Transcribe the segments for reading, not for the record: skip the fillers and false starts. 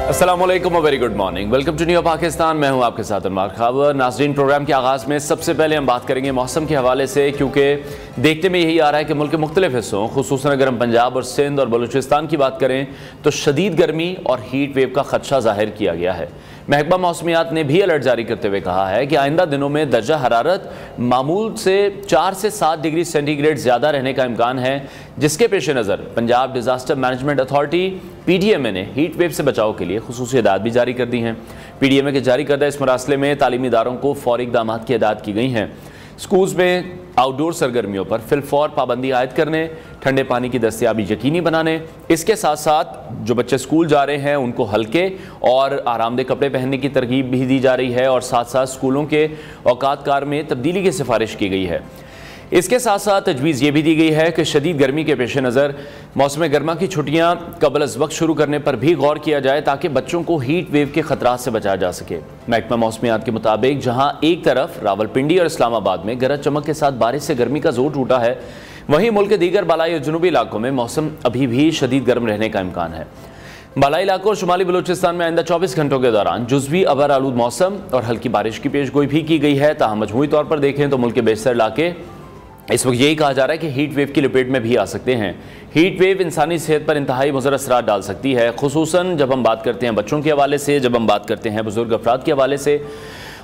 अस्सलाम वालेकुम और very good morning. Welcome to new Pakistan. मैं हूं आपके साथ अनवर खावर। नाज़रीन, प्रोग्राम के आगाज़ में सबसे पहले हम बात करेंगे मौसम के हवाले से, क्योंकि देखते में यही आ रहा है कि मुल्क के मुख्तलिफ हिस्सों, खुसूसन अगर हम पंजाब और सिंध और बलूचिस्तान की बात करें तो शदीद गर्मी और हीट वेव का खदशा जाहिर किया गया है। महकमा मौसमियात ने भी अलर्ट जारी करते हुए कहा है कि आइंदा दिनों में दर्जा हरारत मामूल से 4 से 7 डिग्री सेंटीग्रेड ज़्यादा रहने का इम्कान है, जिसके पेश नज़र Punjab disaster management authority PDMA ने हीट वेव से बचाव के लिए खुसूसी हिदायत भी जारी कर दी हैं। PDMA के जारी करदा इस मरासले में तालीमी इदारों को फौरी इक़दामात की हिदायत की गई हैं। स्कूल्स में आउटडोर सरगर्मियों पर फिलफौर पाबंदी आयद करने, ठंडे पानी की दस्तयाबी यकीनी बनाने, इसके साथ साथ जो बच्चे स्कूल जा रहे हैं उनको हल्के और आरामदेह कपड़े पहनने की तरगीब भी दी जा रही है और साथ साथ स्कूलों के औकात कार में तब्दीली की सिफारिश की गई है। इसके साथ साथ तजवीज़ ये भी दी गई है कि शदीद गर्मी के पेश नज़र मौसम गर्मा की छुट्टियाँ कबल अज़ वक्त शुरू करने पर भी गौर किया जाए ताकि बच्चों को हीट वेव के खतरात से बचाया जा सके। महकमा मौसमियात के मुताबिक जहाँ एक तरफ रावलपिंडी और इस्लामाबाद में गरज चमक के साथ बारिश से गर्मी का जोर टूटा है, वहीं मुल्क के दीगर बालाई और जनूबी इलाकों में मौसम अभी भी शदीद गर्म रहने का इम्कान है। बालाई इलाकों और शुमाली बलूचिस्तान में आइंदा 24 घंटों के दौरान जुज़वी अबर आलूद मौसम और हल्की बारिश की पेशगोई भी की गई है। ताहम मजमूई तौर पर देखें तो मुल्क के बेशतर इलाके इस वक्त यही कहा जा रहा है कि हीट वेव की लपेट में भी आ सकते हैं। हीट वेव इंसानी सेहत पर इंतहाई मुज़र असरात डाल सकती है, खुसूसन जब हम बात करते हैं बच्चों के हवाले से, जब हम बात करते हैं बुजुर्ग अफराद के हवाले से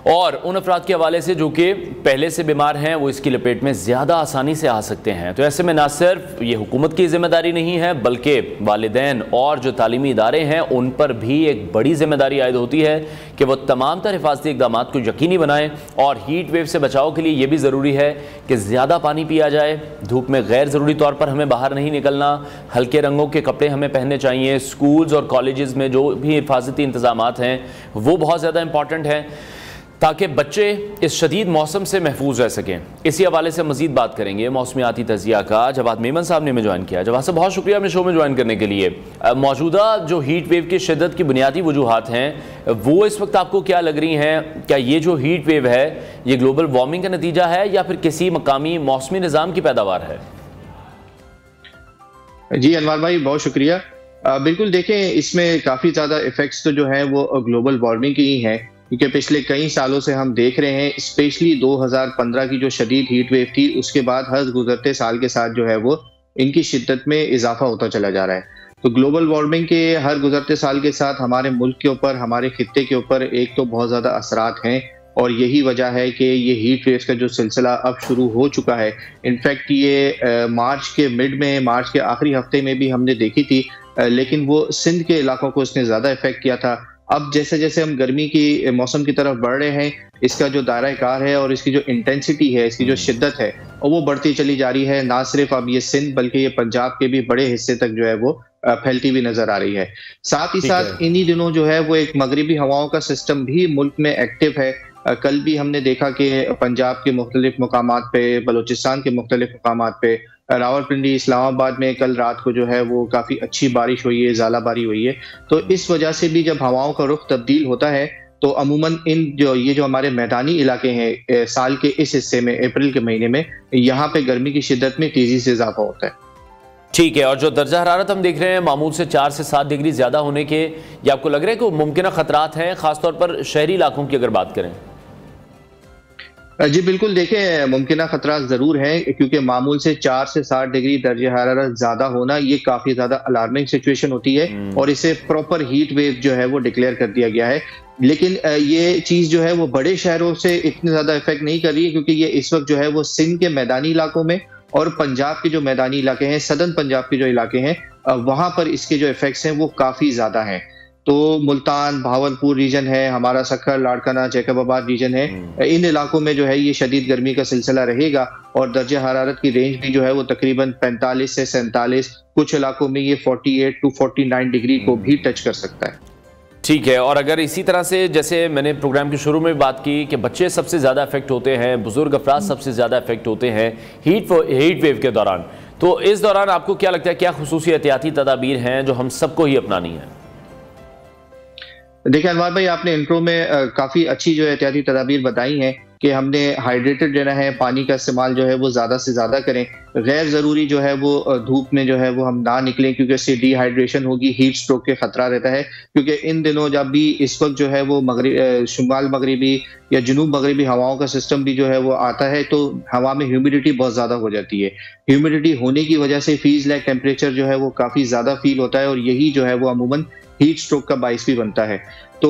और उन अफराद के हवाले से जो कि पहले से बीमार हैं, वो इसकी लपेट में ज़्यादा आसानी से आ सकते हैं। तो ऐसे में ना सिर्फ ये हुकूमत की जिम्मेदारी नहीं है, बल्कि वालिदैन और जो तालीमी इदारे हैं उन पर भी एक बड़ी जिम्मेदारी आयद होती है कि वो तमाम तर हिफाजती इक़दामात को यकीनी बनाएं। और हीट वेव से बचाव के लिए ये भी ज़रूरी है कि ज़्यादा पानी पिया जाए, धूप में गैर ज़रूरी तौर पर हमें बाहर नहीं निकलना, हल्के रंगों के कपड़े हमें पहनने चाहिए। स्कूल्स और कॉलेज़ में जो भी हिफाजती इंतज़ामात हैं वो बहुत ज़्यादा इंपॉर्टेंट हैं ताकि बच्चे इस शदीद मौसम से महफूज रह सकें। इसी हवाले से मजीद बात करेंगे मौसमियाती तजिया का। जवाद मेमन साहब ने हमें ज्वाइन किया। जवाद साहब, बहुत शुक्रिया हमें शो में ज्वाइन करने के लिए। मौजूदा जो हीट वेव की शिद्दत की बुनियादी वजूहात हैं वो इस वक्त आपको क्या लग रही हैं? क्या ये जो हीट वेव है ये ग्लोबल वार्मिंग का नतीजा है या फिर किसी मकामी मौसमी निज़ाम की पैदावार है? जी अनवर भाई, बहुत शुक्रिया। बिल्कुल देखें, इसमें काफ़ी ज़्यादा इफ़ेक्ट्स तो जो हैं वो ग्लोबल वार्मिंग की ही हैं, क्योंकि पिछले कई सालों से हम देख रहे हैं, स्पेशली 2015 की जो शदीद हीट वेव थी उसके बाद हर गुजरते साल के साथ जो है वो इनकी शिद्दत में इजाफा होता चला जा रहा है। तो ग्लोबल वार्मिंग के हर गुजरते साल के साथ हमारे मुल्क के ऊपर, हमारे खित्ते के ऊपर एक तो बहुत ज़्यादा असरात हैं और यही वजह है कि ये हीट वेव्स का जो सिलसिला अब शुरू हो चुका है। इनफैक्ट ये मार्च के मिड में, मार्च के आखिरी हफ्ते में भी हमने देखी थी, लेकिन वो सिंध के इलाकों को इसने ज़्यादा इफेक्ट किया था। अब जैसे जैसे हम गर्मी की मौसम की तरफ बढ़ रहे हैं, इसका जो दायरा कार है और इसकी जो इंटेंसिटी है, इसकी जो शिद्दत है, और वो बढ़ती चली जा रही है। ना सिर्फ अब ये सिंध बल्कि ये पंजाब के भी बड़े हिस्से तक जो है वो फैलती हुई नजर आ रही है। साथ ही साथ इन्हीं दिनों जो है वो एक मगरिबी हवाओं का सिस्टम भी मुल्क में एक्टिव है। कल भी हमने देखा कि पंजाब के मुख्तलिफ मकामात पे, बलूचिस्तान के मुख्तलिफ मकामात पे, रावलपिंडी, इस्लामाबाद में कल रात को जो है वो काफ़ी अच्छी बारिश हुई है, ज़ालाबारी हुई है। तो इस वजह से भी जब हवाओं का रुख तब्दील होता है तो अमूमन ये जो हमारे मैदानी इलाके हैं, साल के इस हिस्से में, अप्रैल के महीने में, यहाँ पे गर्मी की शिद्दत में तेज़ी से इजाफा होता है। ठीक है। और जो दर्जा हरारत हम देख रहे हैं मामूल से 4 से 7 डिग्री ज़्यादा होने के, ये आपको लग रहा है कि मुमकिन खतरात हैं, ख़ासतौर पर शहरी इलाकों की अगर बात करें? जी बिल्कुल, देखें, मुमकिन खतरा ज़रूर है, क्योंकि मामूल से 4 से 7 डिग्री दर्जा हरारत ज़्यादा होना ये काफ़ी ज़्यादा अलार्मिंग सिचुएशन होती है और इसे प्रॉपर हीट वेव जो है वो डिक्लेयर कर दिया गया है। लेकिन ये चीज़ जो है वो बड़े शहरों से इतनी ज़्यादा इफेक्ट नहीं कर रही है, क्योंकि ये इस वक्त जो है वो सिंध के मैदानी इलाकों में और पंजाब के जो मैदानी इलाके हैं, सदर्न पंजाब के जो इलाके हैं, वहाँ पर इसके जो इफेक्ट्स हैं वो काफ़ी ज़्यादा हैं। तो मुल्तान, भावलपुर रीजन है, हमारा सखर, लाड़काना, जैकबाबाद रीजन है, इन इलाकों में जो है ये शदीद गर्मी का सिलसिला रहेगा और दर्जा हरारत की रेंज भी जो है वो तकरीबन 45 से 47, कुछ इलाकों में ये 48 to 49 डिग्री को भी टच कर सकता है। ठीक है। और अगर इसी तरह से, जैसे मैंने प्रोग्राम के शुरू में बात की कि बच्चे सबसे ज़्यादा इफेक्ट होते हैं, बुजुर्ग अफराद सबसे ज़्यादा इफेक्ट होते हैं हीट वेव के दौरान, तो इस दौरान आपको क्या लगता है, क्या खुसूसी एहतियाती तदाबीर हैं जो हम सबको ही अपनानी है? देखिए अनवर भाई, आपने इंट्रो में काफ़ी अच्छी जो एहतियाती तदाबीर बताई हैं कि हमने हाइड्रेटेड रहना है, पानी का इस्तेमाल जो है वो ज़्यादा से ज़्यादा करें। गैर ज़रूरी जो है वो धूप में जो है वो हम ना निकलें, क्योंकि इससे डिहाइड्रेशन होगी, हीट स्ट्रोक के खतरा रहता है। क्योंकि इन दिनों जब भी इस वक्त जो है वो शुमाल मगरिबी या जुनूब मगरिबी हवाओं का सिस्टम भी जो है वो आता है, तो हवा में ह्यूमिडिटी बहुत ज़्यादा हो जाती है। ह्यूमिडिटी होने की वजह से फीज लाइक टेम्परेचर जो है वो काफ़ी ज़्यादा फील होता है, और यही जो है वो अमूमन हीट स्ट्रोक का बाइस भी बनता है। तो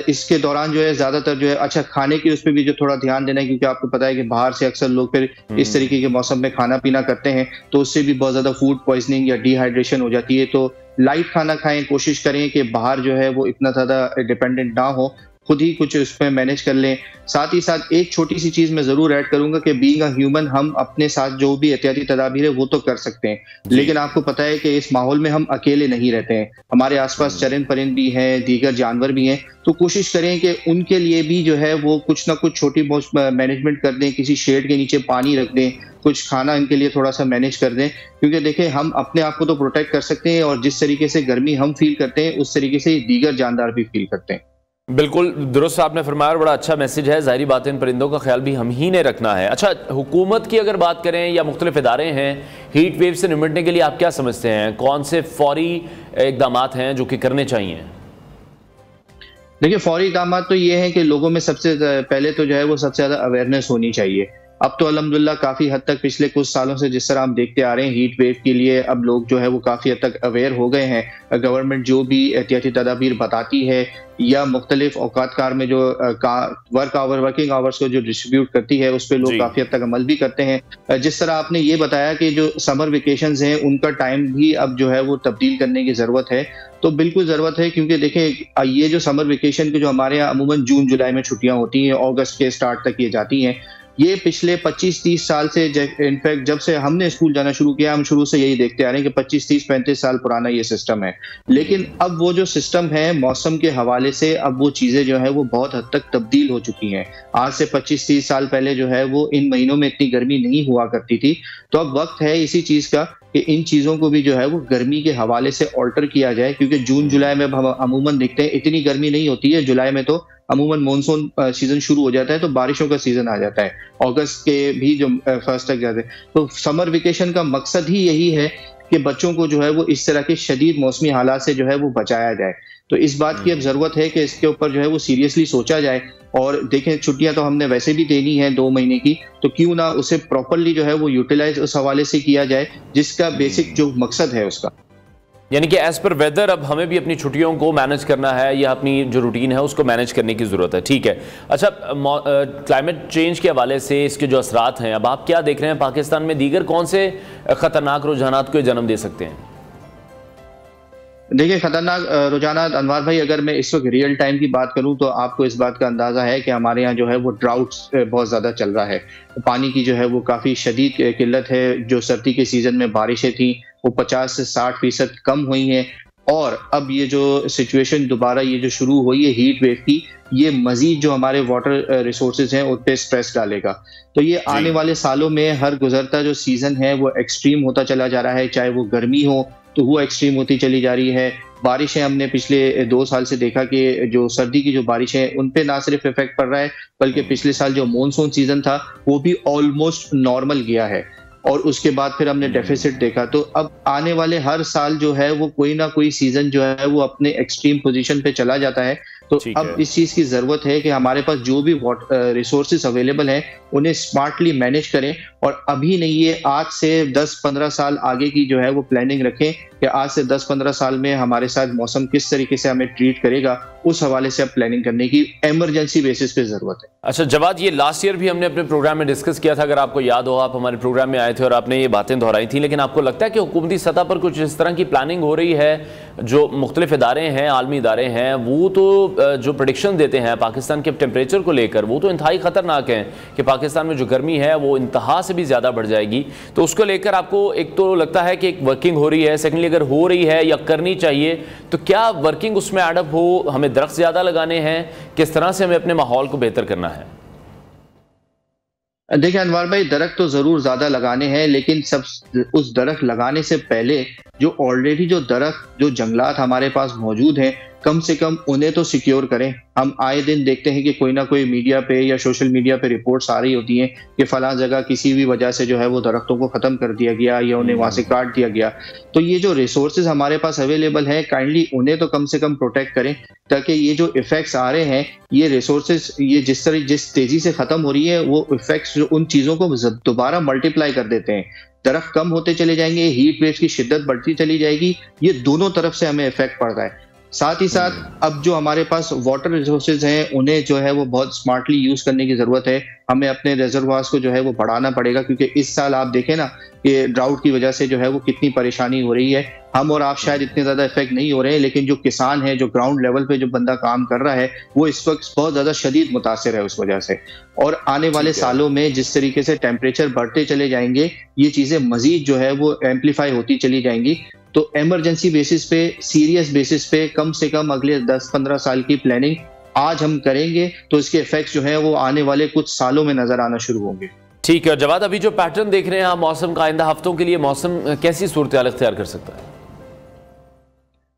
इसके दौरान जो है ज़्यादातर जो है अच्छा खाने की उस पर भी जो थोड़ा ध्यान देना है, क्योंकि आपको पता है कि बाहर से अक्सर लोग फिर इस तरीके के मौसम में खाना पीना करते हैं, तो उससे भी बहुत ज़्यादा फूड पॉइजनिंग या डिहाइड्रेशन हो जाती है। तो लाइट खाना खाएं, कोशिश करें कि बाहर जो है वो इतना ज़्यादा डिपेंडेंट ना हो, खुद ही कुछ उसमें मैनेज कर लें। साथ ही साथ एक छोटी सी चीज मैं जरूर ऐड करूंगा कि बीइंग अ ह्यूमन, हम अपने साथ जो भी एहतियाती तदाबीर है वो तो कर सकते हैं, लेकिन आपको पता है कि इस माहौल में हम अकेले नहीं रहते हैं, हमारे आसपास चरिंद परिंद भी हैं, दीगर जानवर भी हैं। तो कोशिश करें कि उनके लिए भी जो है वो कुछ ना कुछ छोटी बहुत मैनेजमेंट कर दें, किसी शेड के नीचे पानी रख दें, कुछ खाना इनके लिए थोड़ा सा मैनेज कर दें। क्योंकि देखें, हम अपने आप को तो प्रोटेक्ट कर सकते हैं, और जिस तरीके से गर्मी हम फील करते हैं उस तरीके से दीगर जानदार भी फील करते हैं। बिल्कुल दुरुस्त आपने फरमाया, बड़ा अच्छा मैसेज है। ज़ाहिरी बात है, इन परिंदों का ख्याल भी हम ही ने रखना है। अच्छा, हुकूमत की अगर बात करें या मुख्तलिफ इदारे हैं, हीट वेव से निपटने के लिए आप क्या समझते हैं, कौन से फौरी इकदाम हैं जो कि करने चाहिए? देखिए, फौरी इकदाम तो ये है कि लोगों में सबसे पहले तो जो है वो सबसे ज़्यादा अवेयरनेस होनी चाहिए। अब तो अल्हम्दुलिल्लाह काफ़ी हद तक पिछले कुछ सालों से जिस तरह हम देखते आ रहे हैं, हीट वेव के लिए अब लोग जो है वो काफ़ी हद तक अवेयर हो गए हैं। गवर्नमेंट जो भी एहतियाती तदाबीर बताती है या मुख्तलिफ औकातकार में जो वर्किंग आवर्स को जो डिस्ट्रीब्यूट करती है, उस पर लोग काफ़ी हद तक अमल भी करते हैं। जिस तरह आपने ये बताया कि जो समर वेकेशंस हैं उनका टाइम भी अब जो है वो तब्दील करने की ज़रूरत है, तो बिल्कुल ज़रूरत है। क्योंकि देखें, ये जो समर वेकेशन के जो हमारे यहाँ अमूमन जून जुलाई में छुट्टियाँ होती हैं, अगस्त के स्टार्ट तक ये जाती हैं, ये पिछले 25-30 साल से, इनफैक्ट जब से हमने स्कूल जाना शुरू किया, हम शुरू से यही देखते आ रहे हैं कि 25-30-35 साल पुराना ये सिस्टम है। लेकिन अब वो जो सिस्टम है मौसम के हवाले से, अब वो चीज़ें जो है वो बहुत हद तक तब्दील हो चुकी हैं। आज से 25-30 साल पहले जो है वो इन महीनों में इतनी गर्मी नहीं हुआ करती थी। तो अब वक्त है इसी चीज़ का कि इन चीज़ों को भी जो है वो गर्मी के हवाले से ऑल्टर किया जाए। क्योंकि जून जुलाई में हम अमूमन देखते हैं इतनी गर्मी नहीं होती है, जुलाई में तो अमूमन मानसून सीजन शुरू हो जाता है, तो बारिशों का सीजन आ जाता है, अगस्त के भी जो फर्स्ट तक जाते हैं। तो समर वेकेशन का मकसद ही यही है कि बच्चों को जो है वो इस तरह के शदीद मौसमी हालात से जो है वो बचाया जाए। तो इस बात की अब जरूरत है कि इसके ऊपर जो है वो सीरियसली सोचा जाए। और देखें, छुट्टियां तो हमने वैसे भी देनी है 2 महीने की, तो क्यों ना उसे प्रॉपरली जो है वो यूटिलाइज उस हवाले से किया जाए जिसका बेसिक जो मकसद है उसका। यानी कि एज पर वेदर अब हमें भी अपनी छुट्टियों को मैनेज करना है, या अपनी जो रूटीन है उसको मैनेज करने की ज़रूरत है। ठीक है। अच्छा, क्लाइमेट चेंज के हवाले से इसके जो असरात हैं, अब आप क्या देख रहे हैं पाकिस्तान में, दीगर कौन से ख़तरनाक रुझानात को जन्म दे सकते हैं? देखिए, खतरनाक रुझानात अनवार भाई, अगर मैं इस वक्त रियल टाइम की बात करूं तो आपको इस बात का अंदाजा है कि हमारे यहाँ जो है वो ड्राउट्स बहुत ज़्यादा चल रहा है। पानी की जो है वो काफ़ी शदीद किल्लत है। जो सर्दी के सीज़न में बारिशें थी वो 50 से 60% कम हुई हैं, और अब ये जो सिचुएशन दोबारा ये जो शुरू हुई है हीट वेव की, ये मजीद जो हमारे वाटर रिसोर्सेज हैं उन पे स्ट्रेस डालेगा। तो ये आने वाले सालों में हर गुजरता जो सीज़न है वो एक्सट्रीम होता चला जा रहा है। चाहे वो गर्मी हो तो वो एक्सट्रीम होती चली जा रही है। बारिशें हमने पिछले 2 साल से देखा कि जो सर्दी की जो बारिशें उन पे ना सिर्फ इफेक्ट पड़ रहा है, बल्कि पिछले साल जो मॉनसून सीजन था वो भी ऑलमोस्ट नॉर्मल गया है, और उसके बाद फिर हमने डेफिसिट देखा। तो अब आने वाले हर साल जो है वो कोई ना कोई सीजन जो है वो अपने एक्सट्रीम पोजीशन पे चला जाता है। तो अब इस चीज की जरूरत है कि हमारे पास जो भी रिसोर्सेज अवेलेबल हैं उन्हें स्मार्टली मैनेज करें, और अभी नहीं, ये आज से 10-15 साल आगे की जो है वो प्लानिंग रखें कि आज से 10-15 साल में हमारे साथ मौसम किस तरीके से हमें ट्रीट करेगा, उस हवाले से अब प्लानिंग करने की इमरजेंसी बेसिस पे जरूरत है। अच्छा जवाद, ये लास्ट ईयर भी हमने अपने प्रोग्राम में डिस्कस किया था, अगर आपको याद हो, आप हमारे प्रोग्राम में आए थे और आपने ये बातें दोहराई थी। लेकिन आपको लगता है कि हुकूमती सतह पर कुछ इस तरह की प्लानिंग हो रही है, जो मुख्तलिफ इदारे हैं, आलमी इदारे हैं, वो तो जो प्रेडिक्शन देते हैं पाकिस्तान के टेम्परेचर को लेकर, वो तो इंतहाई खतरनाक है कि पाकिस्तान में जो गर्मी है वो इंतहा से भी ज़्यादा बढ़ जाएगी। तो उसको लेकर आपको एक तो लगता है कि एक वर्किंग हो रही है, सेकेंडली अगर हो रही है या करनी चाहिए तो क्या वर्किंग उसमें एडअप हो, हमें दरख्त ज़्यादा लगाने हैं, किस तरह से हमें अपने माहौल को बेहतर करना है? देखिए अनवार भाई, दरख्त तो जरूर ज्यादा लगाने हैं, लेकिन सब उस दरख्त लगाने से पहले जो ऑलरेडी जो दरख्त जो जंगलात हमारे पास मौजूद हैं, कम से कम उन्हें तो सिक्योर करें। हम आए दिन देखते हैं कि कोई ना कोई मीडिया पे या सोशल मीडिया पे रिपोर्ट्स आ रही होती हैं कि फलां जगह किसी भी वजह से जो है वो दरख्तों को खत्म कर दिया गया या उन्हें वहां से काट दिया गया। तो ये जो रिसोर्सेज हमारे पास अवेलेबल है, काइंडली उन्हें तो कम से कम प्रोटेक्ट करें, ताकि ये जो इफेक्ट्स आ रहे हैं, ये रिसोर्सेज ये जिस तेजी से खत्म हो रही है, वो इफेक्ट्स उन चीजों को दोबारा मल्टीप्लाई कर देते हैं। दरख्त कम होते चले जाएंगे, हीट वेव्स की शिद्दत बढ़ती चली जाएगी, ये दोनों तरफ से हमें इफेक्ट पड़ रहा है। साथ ही साथ अब जो हमारे पास वाटर रिसोर्सेज हैं, उन्हें जो है वो बहुत स्मार्टली यूज करने की जरूरत है। हमें अपने रिजर्वायर्स को जो है वो बढ़ाना पड़ेगा, क्योंकि इस साल आप देखें ना कि ड्राउट की वजह से जो है वो कितनी परेशानी हो रही है। हम और आप शायद इतने ज्यादा इफेक्ट नहीं हो रहे हैं, लेकिन जो किसान है, जो ग्राउंड लेवल पे जो बंदा काम कर रहा है, वो इस वक्त बहुत ज्यादा शदीद मुतासिर है उस वजह से। और आने वाले सालों में जिस तरीके से टेम्परेचर बढ़ते चले जाएंगे, ये चीजें मजीद जो है वो एम्पलीफाई होती चली जाएंगी। तो इमरजेंसी बेसिस पे, सीरियस बेसिस पे कम से कम अगले 10-15 साल की प्लानिंग आज हम करेंगे, तो इसके इफेक्ट्स जो है वो आने वाले कुछ सालों में नजर आना शुरू होंगे। ठीक है जवाद, अभी जो पैटर्न देख रहे हैं आप मौसम का, आइंदा हफ्तों के लिए मौसम कैसी सूरत-ए-हाल इख्तियार कर सकता है?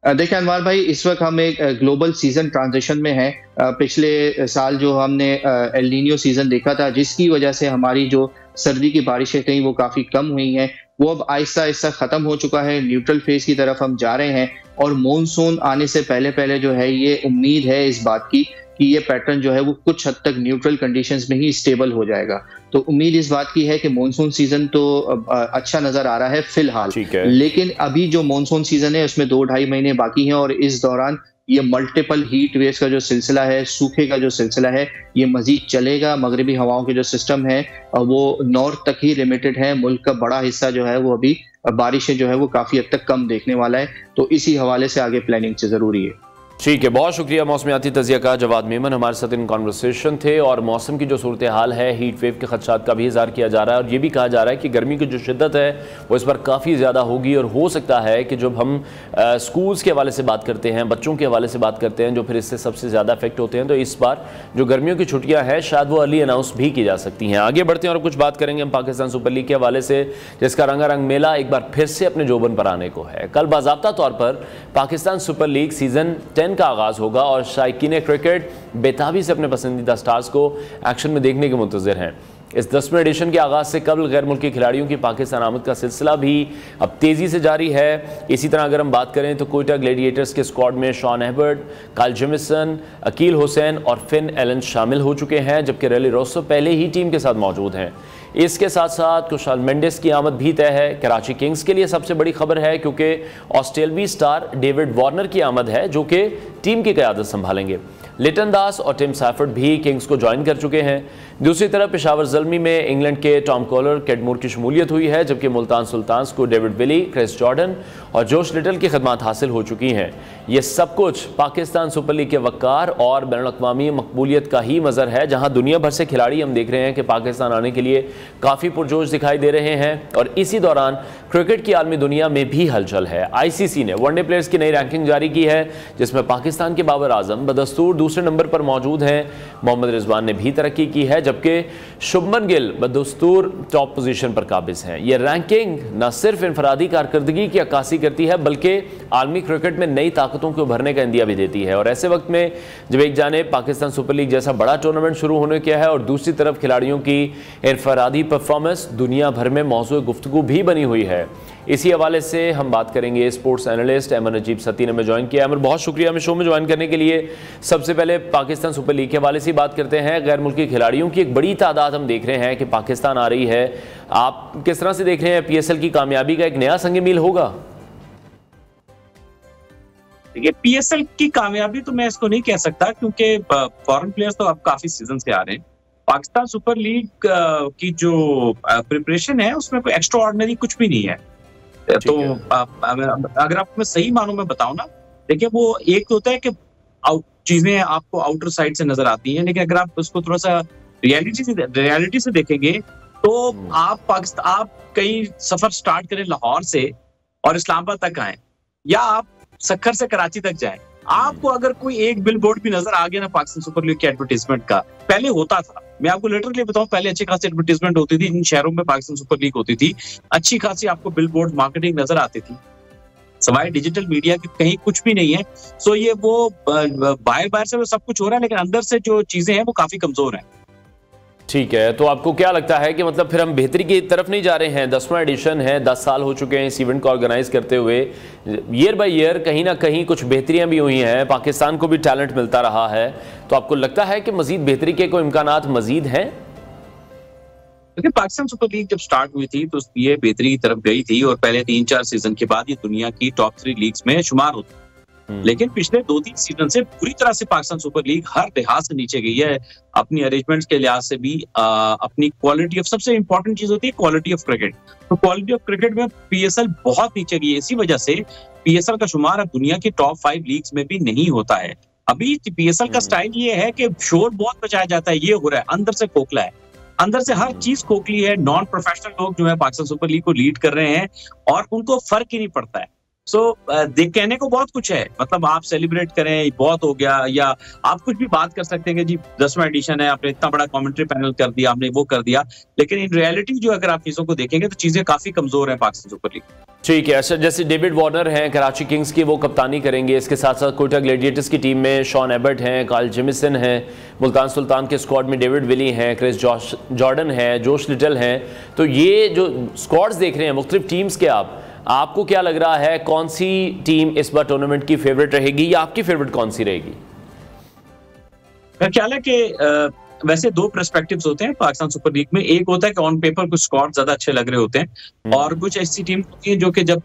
देखिए अनवार भाई, इस वक्त हम एक ग्लोबल सीजन ट्रांजिशन में हैं। पिछले साल जो हमने एल नीनो सीजन देखा था, जिसकी वजह से हमारी जो सर्दी की बारिशें थी वो काफी कम हुई हैं, वो अब आहिस्ता आहिस्ता खत्म हो चुका है। न्यूट्रल फेज की तरफ हम जा रहे हैं, और मॉनसून आने से पहले पहले जो है ये उम्मीद है इस बात की कि ये पैटर्न जो है वो कुछ हद तक न्यूट्रल कंडीशंस में ही स्टेबल हो जाएगा। तो उम्मीद इस बात की है कि मॉनसून सीजन तो अच्छा नजर आ रहा है फिलहाल, लेकिन अभी जो मॉनसून सीजन है उसमें 2-2.5 महीने बाकी हैं, और इस दौरान ये मल्टीपल हीट वेव्स का जो सिलसिला है, सूखे का जो सिलसिला है, ये मजीद चलेगा। मगरबी हवाओं के जो सिस्टम है वो नॉर्थ तक ही लिमिटेड है। मुल्क का बड़ा हिस्सा जो है वो अभी बारिशें जो है वो काफी हद तक कम देखने वाला है। तो इसी हवाले से आगे प्लानिंग जरूरी है। ठीक है, बहुत शुक्रिया मौसमियाती तजिया का जवाद मेमन हमारे साथ इन कॉन्वर्सेशन थे। और मौसम की जो सूरत हाल है, हीट वेव के खदशात का भी इज़हार किया जा रहा है, और ये भी कहा जा रहा है कि गर्मी की जो शिद्दत है वो इस बार काफ़ी ज़्यादा होगी। और हो सकता है कि जब हम स्कूल्स के हवाले से बात करते हैं, बच्चों के हवाले से बात करते हैं, जो फिर इससे सबसे ज़्यादा इफेक्ट होते हैं, तो इस बार जो गर्मियों की छुट्टियाँ हैं शायद वो अर्ली अनाउंस भी की जा सकती हैं। आगे बढ़ते हैं और कुछ बात करेंगे हम पाकिस्तान सुपर लीग के हवाले से, जिसका रंगारंग मेला एक बार फिर से अपने जोबन पर आने को है। कल बाज़ाब्ता तौर पर पाकिस्तान सुपर लीग सीज़न 10 का आगाज़ होगा, और शायकीन क्रिकेट बेताबी से अपने पसंदीदा स्टार्स को एक्शन में देखने के मुंतज़िर हैं। इस 10वें एडिशन के आगाज़ से कबल गैर मुल्की खिलाड़ियों की पाकिस्तान आमद का सिलसिला भी अब तेज़ी से जारी है। इसी तरह अगर हम बात करें तो कोयटा ग्लेडिएटर्स के स्क्वाड में Sean Abbott, Kyle Jamieson, Akeal Hosein और फिन एलन शामिल हो चुके हैं, जबकि रेली रोसो पहले ही टीम के साथ मौजूद हैं। इसके साथ साथ कुशाल मेंडिस की आमद भी तय है। कराची किंग्स के लिए सबसे बड़ी खबर है, क्योंकि ऑस्ट्रेलवी स्टार डेविड वार्नर की आमद है, जो कि टीम की क़यादत संभालेंगे। लिटन दास और टिम सैफर्ड भी किंग्स को ज्वाइन कर चुके हैं। दूसरी तरफ पेशावर ज़ल्मी में इंग्लैंड के टॉम कॉलर, कैडमूर की शमूलियत हुई है, जबकि मुल्तान सुल्तान्स को डेविड विली, क्रिस जॉर्डन और जोश लिटल की खदमात हासिल हो चुकी हैं। ये सब कुछ पाकिस्तान सुपर लीग के वक़ार और बैनुल-अक़वामी मकबूलियत का ही मज़र है, जहाँ दुनिया भर से खिलाड़ी हम देख रहे हैं कि पाकिस्तान आने के लिए काफ़ी पुरजोश दिखाई दे रहे हैं। और इसी दौरान क्रिकेट की आलमी दुनिया में भी हलचल है। ICC ने वनडे प्लेयर्स की नई रैंकिंग जारी की है, जिसमें पाकिस्तान के बाबर आजम बदस्तूर दूसरे नंबर पर मौजूद हैं। मोहम्मद रिजवान ने भी तरक्की की है, जबकि शुभमन गिल बदस्तूर टॉप पोजीशन पर काबिज हैं। यह रैंकिंग न सिर्फ इनफरादी कारकर्दगी की अक्कासी करती है, बल्कि आलमी क्रिकेट में नई ताकतों को उभरने का इंदिया भी देती है। और ऐसे वक्त में जब एक जानिब पाकिस्तान सुपर लीग जैसा बड़ा टूर्नामेंट शुरू होने क्या है, और दूसरी तरफ खिलाड़ियों की इनफरादी परफॉर्मेंस दुनिया भर में मौजूद गुफ्तगू भी बनी हुई है। इसी हवाले से हम बात करेंगे। स्पोर्ट्स एनालिस्ट अहमद नजीब सती ने हमें ज्वाइन किया। अहमद, बहुत शुक्रिया हमें शो में ज्वाइन करने के लिए। सबसे पहले पाकिस्तान सुपर लीग के हवाले से बात करते हैं। गैर मुल्की खिलाड़ियों की एक बड़ी तादाद हम देख रहे हैं कि पाकिस्तान आ रही है। आप किस तरह से देख रहे हैं? PSL की कामयाबी का एक नया संग मील होगा? देखिए, PSL की कामयाबी तो मैं इसको नहीं कह सकता, क्योंकि फॉरेन प्लेयर्स तो अब काफी सीजन से आ रहे हैं। पाकिस्तान सुपर लीग की जो प्रिपरेशन है उसमें कोई एक्स्ट्रा ऑर्डिनरी कुछ भी नहीं है। तो अगर आपको मैं सही मानूं में बताऊं ना, देखिए वो एक तो होता है कि चीजें आपको आउटर साइड से नजर आती हैं, लेकिन अगर आप उसको थोड़ा सा रियलिटी से देखेंगे तो आप कई सफर स्टार्ट करें लाहौर से और इस्लामाबाद तक आए, या आप सक्खर से कराची तक जाएं, आपको अगर कोई एक बिलबोर्ड भी नजर आ गया ना पाकिस्तान सुपर लीग के एडवर्टाइजमेंट का, पहले होता था, मैं आपको लिटरली बताऊं, पहले अच्छी खासी एडवर्टाइजमेंट होती थी, इन शहरों में पाकिस्तान सुपर लीग होती थी, अच्छी खासी आपको बिलबोर्ड मार्केटिंग नजर आती थी। सवाए डिजिटल मीडिया के कहीं कुछ भी नहीं है। सो ये वो बाहर से तो सब कुछ हो रहा है, लेकिन अंदर से जो चीजें हैं वो काफी कमजोर हैं। ठीक है, तो आपको क्या लगता है कि मतलब फिर हम बेहतरी की तरफ नहीं जा रहे हैं? 10वां एडिशन है, 10 साल हो चुके हैं इस इवेंट को ऑर्गेनाइज करते हुए। ईयर बाय ईयर कहीं ना कहीं कुछ बेहतरियां भी हुई हैं, पाकिस्तान को भी टैलेंट मिलता रहा है, तो आपको लगता है कि मजीद बेहतरी के कोई इम्कानात मजीद हैं? देखिए, पाकिस्तान सुपर लीग जब स्टार्ट हुई थी तो ये बेहतरी की तरफ गई थी और पहले 3-4 सीजन के बाद ये दुनिया की टॉप 3 लीग्स में शुमार होती। लेकिन पिछले 2-3 सीजन से पूरी तरह से पाकिस्तान सुपर लीग हर लिहाज से नीचे गई है, अपनी अरेंजमेंट्स के लिहाज से भी, अपनी क्वालिटी ऑफ, सबसे इंपॉर्टेंट चीज होती है क्वालिटी ऑफ क्रिकेट। तो क्वालिटी ऑफ क्रिकेट में पीएसएल बहुत नीचे गई है। इसी वजह से पीएसएल का शुमार अब दुनिया की टॉप 5 लीग्स में भी नहीं होता है। अभी पीएसएल का स्टाइल ये है कि शोर बहुत बचाया जाता है, ये हो रहा है, अंदर से खोखला है, अंदर से हर चीज खोखली है। नॉन प्रोफेशनल लोग जो है पाकिस्तान सुपर लीग को लीड कर रहे हैं और उनको फर्क ही नहीं पड़ता है। सो देख कहने को बहुत कुछ है, मतलब आप सेलिब्रेट करें बहुत हो गया, या आप कुछ भी बात कर सकते हैं कि जी 10वां एडिशन है, आपने इतना बड़ा कमेंट्री पैनल कर दिया, आपने वो कर दिया, लेकिन इन रियलिटी जो अगर आप चीजों को देखेंगे तो चीजें काफी कमजोर हैं पाकिस्तान सुपर लीग। ठीक है, अच्छा, जैसे डेविड वार्नर हैं कराची किंग्स की, वो कप्तानी करेंगे, इसके साथ साथ कोयटा ग्लैडिएटर्स की टीम में शॉन एबर्ट हैं, कार्ल जेमिसन हैं, मुल्तान सुल्तान के स्क्वाड में डेविड विली हैं, क्रिस जॉर्डन है, जोश लिटल हैं। तो ये जो स्क्वाड्स देख रहे हैं मुख्तलिफ टीम्स के, आपको क्या लग रहा है कौन सी टीम इस बार टूर्नामेंट की फेवरेट रहेगी, या आपकी फेवरेट कौन सी रहेगी? मेरा ख्याल है कि वैसे 2 पर्सपेक्टिव्स होते हैं पाकिस्तान सुपर लीग में। एक होता है कि ऑन पेपर कुछ स्क्वाड ज्यादा अच्छे लग रहे होते हैं, और कुछ ऐसी टीम होती है जो कि जब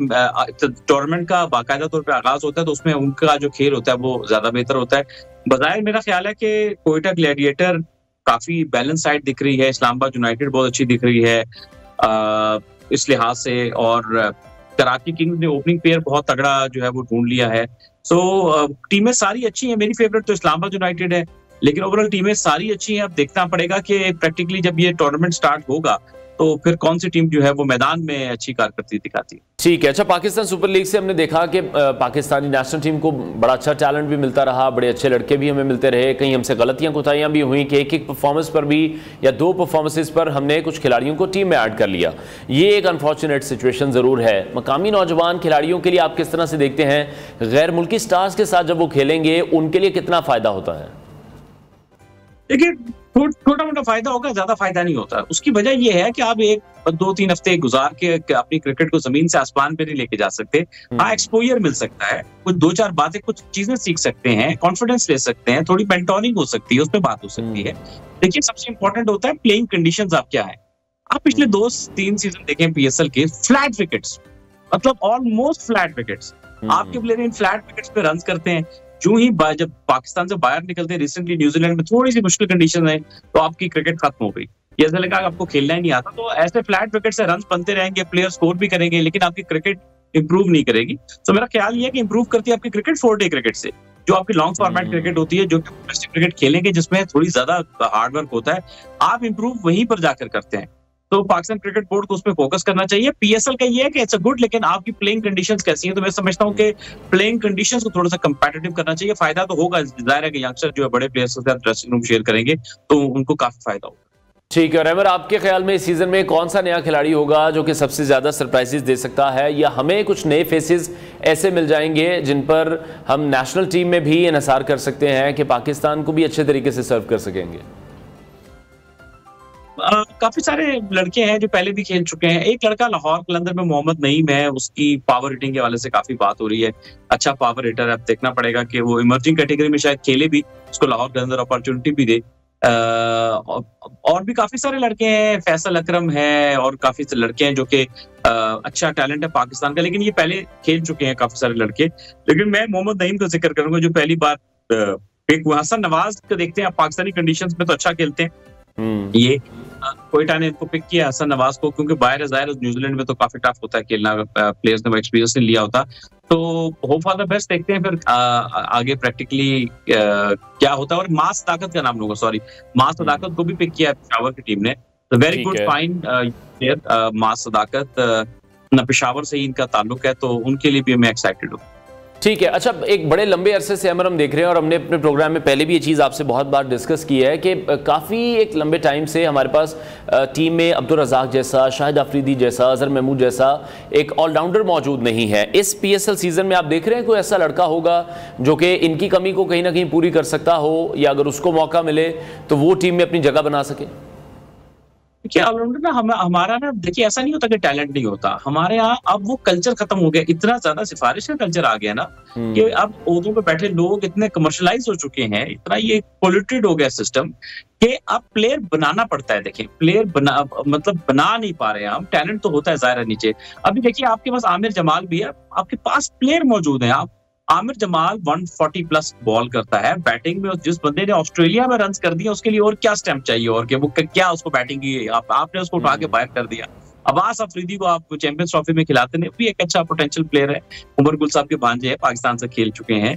टूर्नामेंट का बाकायदा तौर पे आगाज होता है तो उसमें उनका जो खेल होता है वो ज्यादा बेहतर होता है। बजाय मेरा ख्याल है कि कोयटा ग्लैडिएटर काफी बैलेंस साइड दिख रही है, इस्लामाबाद यूनाइटेड बहुत अच्छी दिख रही है इस लिहाज से, और कराची किंग्स ने ओपनिंग पेयर बहुत तगड़ा जो है वो ढूंढ लिया है। सो टीमें सारी अच्छी हैं। मेरी फेवरेट तो इस्लामाबाद यूनाइटेड है, लेकिन ओवरऑल टीमें सारी अच्छी हैं। अब देखना पड़ेगा कि प्रैक्टिकली जब ये टूर्नामेंट स्टार्ट होगा तो फिर कौन सी टीम जो है वो मैदान में अच्छी कारकर्दगी दिखाती है। ठीक है, अच्छा, पाकिस्तान सुपर लीग से हमने देखा कि पाकिस्तानी नेशनल टीम को बड़ा अच्छा टैलेंट भी मिलता रहा, बड़े अच्छे लड़के भी हमें मिलते रहे, कहीं हमसे गलतियां कोताहियां भी हुई कि एक परफॉर्मेंस पर भी या 2 परफॉर्मेंसेस पर हमने कुछ खिलाड़ियों को टीम में ऐड कर लिया। ये एक अनफॉर्चुनेट सिचुएशन ज़रूर है। मकामी नौजवान खिलाड़ियों के लिए आप किस तरह से देखते हैं, गैर मुल्की स्टार्स के साथ जब वो खेलेंगे उनके लिए कितना फ़ायदा होता है? देखिए, छोटा मोटा फायदा होगा, ज्यादा फायदा नहीं होता। उसकी वजह यह है कि आप 1-2-3 हफ्ते गुजार के अपनी क्रिकेट को जमीन से आसमान पे नहीं लेके जा सकते। हाँ, एक्सपोजर मिल सकता है, कुछ 2-4 बातें, कुछ चीजें सीख सकते हैं, कॉन्फिडेंस ले सकते हैं, थोड़ी मेंटोरिंग हो सकती है, उसमें बात हो सकती है। देखिए, सबसे इंपॉर्टेंट होता है प्लेइंग कंडीशंस आप क्या है। आप पिछले 2-3 सीजन देखें पीएसएल के, फ्लैट विकेट्स, मतलब ऑलमोस्ट फ्लैट विकेट्स। आपके प्लेयर इन फ्लैट विकेट्स पे रन करते हैं। जो ही जब पाकिस्तान से बाहर निकलते हैं, रिसेंटली न्यूजीलैंड में थोड़ी सी मुश्किल कंडीशन है तो आपकी क्रिकेट खत्म हो गई, ऐसा लगा आपको खेलना ही नहीं आता। तो ऐसे फ्लैट विकेट से रन बनते रहेंगे, प्लेयर स्कोर भी करेंगे, लेकिन आपकी क्रिकेट इंप्रूव नहीं करेगी। तो मेरा ख्याल ये है कि इंप्रूव करती है आपकी क्रिकेट 4-डे क्रिकेट से, जो आपकी लॉन्ग फॉर्मेट क्रिकेट होती है, जो क्रिकेट खेलेंगे जिसमें थोड़ी ज्यादा हार्डवर्क होता है, आप इंप्रूव वहीं पर जाकर करते हैं। तो पाकिस्तान क्रिकेट बोर्ड को उस पर फोकस करना चाहिए। पीएसएल का ये है कि इट्स अ गुड, लेकिन आपकी प्लेइंग कंडीशंस कैसी हैं, तो मैं समझता हूं कि प्लेइंग कंडीशंस को थोड़ा सा कंपेटिटिव करना चाहिए। फायदा तो होगा, जाहिर है कि यंगस्टर जो है बड़े प्लेयर्स के साथ ड्रेसिंग रूम शेयर करेंगे तो उनको काफी फायदा होगा। ठीक है, रहमर, आपके ख्याल में इस सीजन में कौन सा नया खिलाड़ी होगा जो कि सबसे ज्यादा सरप्राइजेस दे सकता है, या हमें कुछ नए फेसेस ऐसे मिल जाएंगे जिन पर हम नेशनल टीम में भी इन्हिसार कर सकते हैं कि पाकिस्तान को भी अच्छे तरीके से सर्व कर सकेंगे? काफी सारे लड़के हैं जो पहले भी खेल चुके हैं। एक लड़का लाहौर कलंदर में मोहम्मद नईम है, उसकी पावर हिटिंग के हवाले से काफी बात हो रही है। अच्छा पावर हिटर है, अब देखना पड़ेगा कि वो इमर्जिंग कैटेगरी में शायद खेले भी, उसको लाहौर कलंदर अपॉर्चुनिटी भी दे। और भी काफी सारे लड़के हैं, फैसल अकरम है, और काफी सारे लड़के हैं जो कि अच्छा टैलेंट है पाकिस्तान का, लेकिन ये पहले खेल चुके हैं काफी सारे लड़के। लेकिन मैं मोहम्मद नईम का जिक्र करूंगा जो पहली बार पिक हुआ। हसन नवाज को देखते हैं, पाकिस्तानी कंडीशंस में तो अच्छा खेलते हैं। ये कोयटा ने इनको पिक किया हसन नवाज को, क्योंकि बाहर ज़ाहिर न्यूजीलैंड में तो काफी टफ होता है खेलना, प्लेयर्स ने वो एक्सपीरियंस नहीं लिया होता। तो होप फॉर द बेस्ट, देखते हैं फिर आगे प्रैक्टिकली क्या होता है। और मास सदाकत का नाम लूंगा, सॉरी, मास सदाकत को भी पिक किया है पेशावर की टीम ने। तो वेरी गुड फाइन प्लेयर मास सदाकत, पेशावर से ही इनका ताल्लुक है, तो उनके लिए भी मैं एक्साइटेड हूँ। ठीक है। अच्छा, एक बड़े लंबे अरसे से अमर हम देख रहे हैं और हमने अपने प्रोग्राम में पहले भी ये चीज़ आपसे बहुत बार डिस्कस की है कि काफ़ी एक लंबे टाइम से हमारे पास टीम में अब्दुल रज़ाक जैसा, शाहिद अफरीदी जैसा, अजहर महमूद जैसा एक ऑलराउंडर मौजूद नहीं है। इस PSL सीज़न में आप देख रहे हैं कोई ऐसा लड़का होगा जो कि इनकी कमी को कहीं ना कहीं पूरी कर सकता हो, या अगर उसको मौका मिले तो वो टीम में अपनी जगह बना सके? देखिए ऑलराउंडर ना हमारा ना, देखिए ऐसा नहीं होता कि टैलेंट नहीं होता हमारे यहाँ। अब वो कल्चर खत्म हो गया, इतना ज्यादा सिफारिश का कल्चर आ गया ना कि अब ओहदों पे बैठे लोग इतने कमर्शलाइज हो चुके हैं, इतना ये पोल्यूटेड हो गया सिस्टम कि अब प्लेयर बनाना पड़ता है। देखिए प्लेयर बना नहीं पा रहे हैं हम। टैलेंट तो होता है जाहिर है नीचे। अभी देखिए आपके पास आमिर जमाल भी है, आपके पास प्लेयर मौजूद है। आप आमिर जमाल 140 प्लस बॉल करता है बैटिंग में, जिस बंदे ने ऑस्ट्रेलिया में रन कर दिया उसके लिए और क्या स्टैम्प चाहिए, और वो क्या उसको बैटिंग की आपने उसको उठा के बाहर कर दिया। अब्बास अफरीदी को आप चैंपियंस ट्रॉफी में खिलाते हैं, भी एक अच्छा पोटेंशियल प्लेयर है। उमर गुल साहब के भांजे हैं, पाकिस्तान से खेल चुके हैं।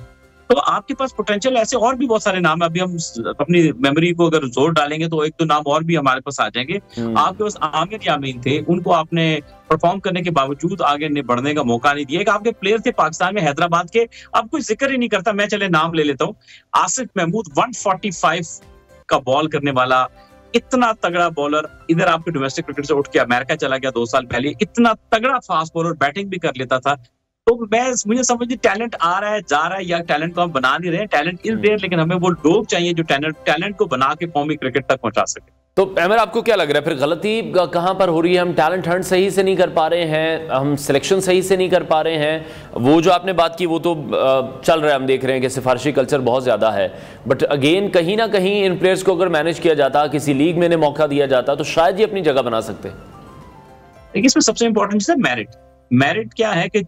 तो आपके पास पोटेंशियल ऐसे और भी बहुत सारे नाम है। अभी हम अपनी मेमोरी को अगर जोर डालेंगे तो एक दो नाम और भी हमारे पास आ जाएंगे। आपके पास आमिर यामीन थे, उनको आपने परफॉर्म करने के बावजूद आगे बढ़ने का मौका नहीं दिया। आपके प्लेयर थे पाकिस्तान में हैदराबाद के, अब कोई जिक्र ही नहीं करता। मैं चले नाम ले लेता हूँ, आसिफ महमूद 145 का बॉल करने वाला, इतना तगड़ा बॉलर। इधर आपके डोमेस्टिक क्रिकेट से उठ के अमेरिका चला गया 2 साल पहले, इतना तगड़ा फास्ट बॉलर, बैटिंग भी कर लेता था। तो मुझे समझ टैलेंट आ रहा है, जा रहा है, या टैलेंट को हम बना नहीं रहे। टैलेंट इज देयर, लेकिन हमें वो लोग चाहिए जो टैलेंट को बना के कौमी क्रिकेट तक पहुंचा सके। तो अमर, आपको क्या लग रहा है फिर गलती कहां पर हो रही है? हम टैलेंट हंट सही से नहीं कर पा रहे हैं, हम सिलेक्शन सही से नहीं कर पा रहे हैं। वो जो आपने बात की वो तो चल रहा है, हम देख रहे हैं कि सिफारिशी कल्चर बहुत ज़्यादा है। बट अगेन कहीं ना कहीं इन प्लेयर्स को अगर मैनेज किया जाता, किसी लीग में इन्हें मौका दिया जाता, तो शायद ये अपनी जगह बना सकते। देखिए इसमें सबसे इंपॉर्टेंट चीज है मेरिट। मेरिट क्या है कि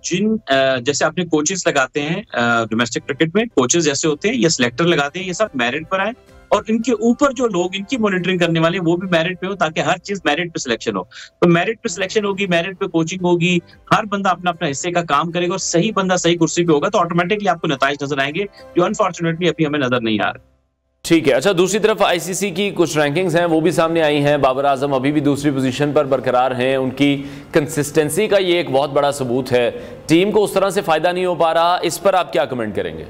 जैसे आपने कोचेस लगाते हैं डोमेस्टिक क्रिकेट में, कोचेस जैसे होते हैं या सिलेक्टर लगाते हैं, ये सब मेरिट पर आए, और इनके ऊपर जो लोग इनकी मॉनिटरिंग करने वाले वो भी मेरिट पे हो, ताकि हर चीज मेरिट पे सिलेक्शन हो। तो मेरिट पे सिलेक्शन होगी, मेरिट पे कोचिंग होगी, हर बंदा अपना अपना हिस्से का काम करेगा और सही बंदा सही कुर्सी पे होगा, तो ऑटोमेटिकली आपको नताइज नजर आएंगे, जो अनफॉर्चुनेटली अभी हमें नजर नहीं आ रहे। ठीक है। अच्छा, दूसरी तरफ ICC की कुछ रैंकिंग्स हैं, वो भी सामने आई हैं। बाबर आजम अभी भी दूसरी पोजीशन पर बरकरार हैं। उनकी कंसिस्टेंसी का ये एक बहुत बड़ा सबूत है। टीम को उस तरह से फायदा नहीं हो पा रहा, इस पर आप क्या कमेंट करेंगे?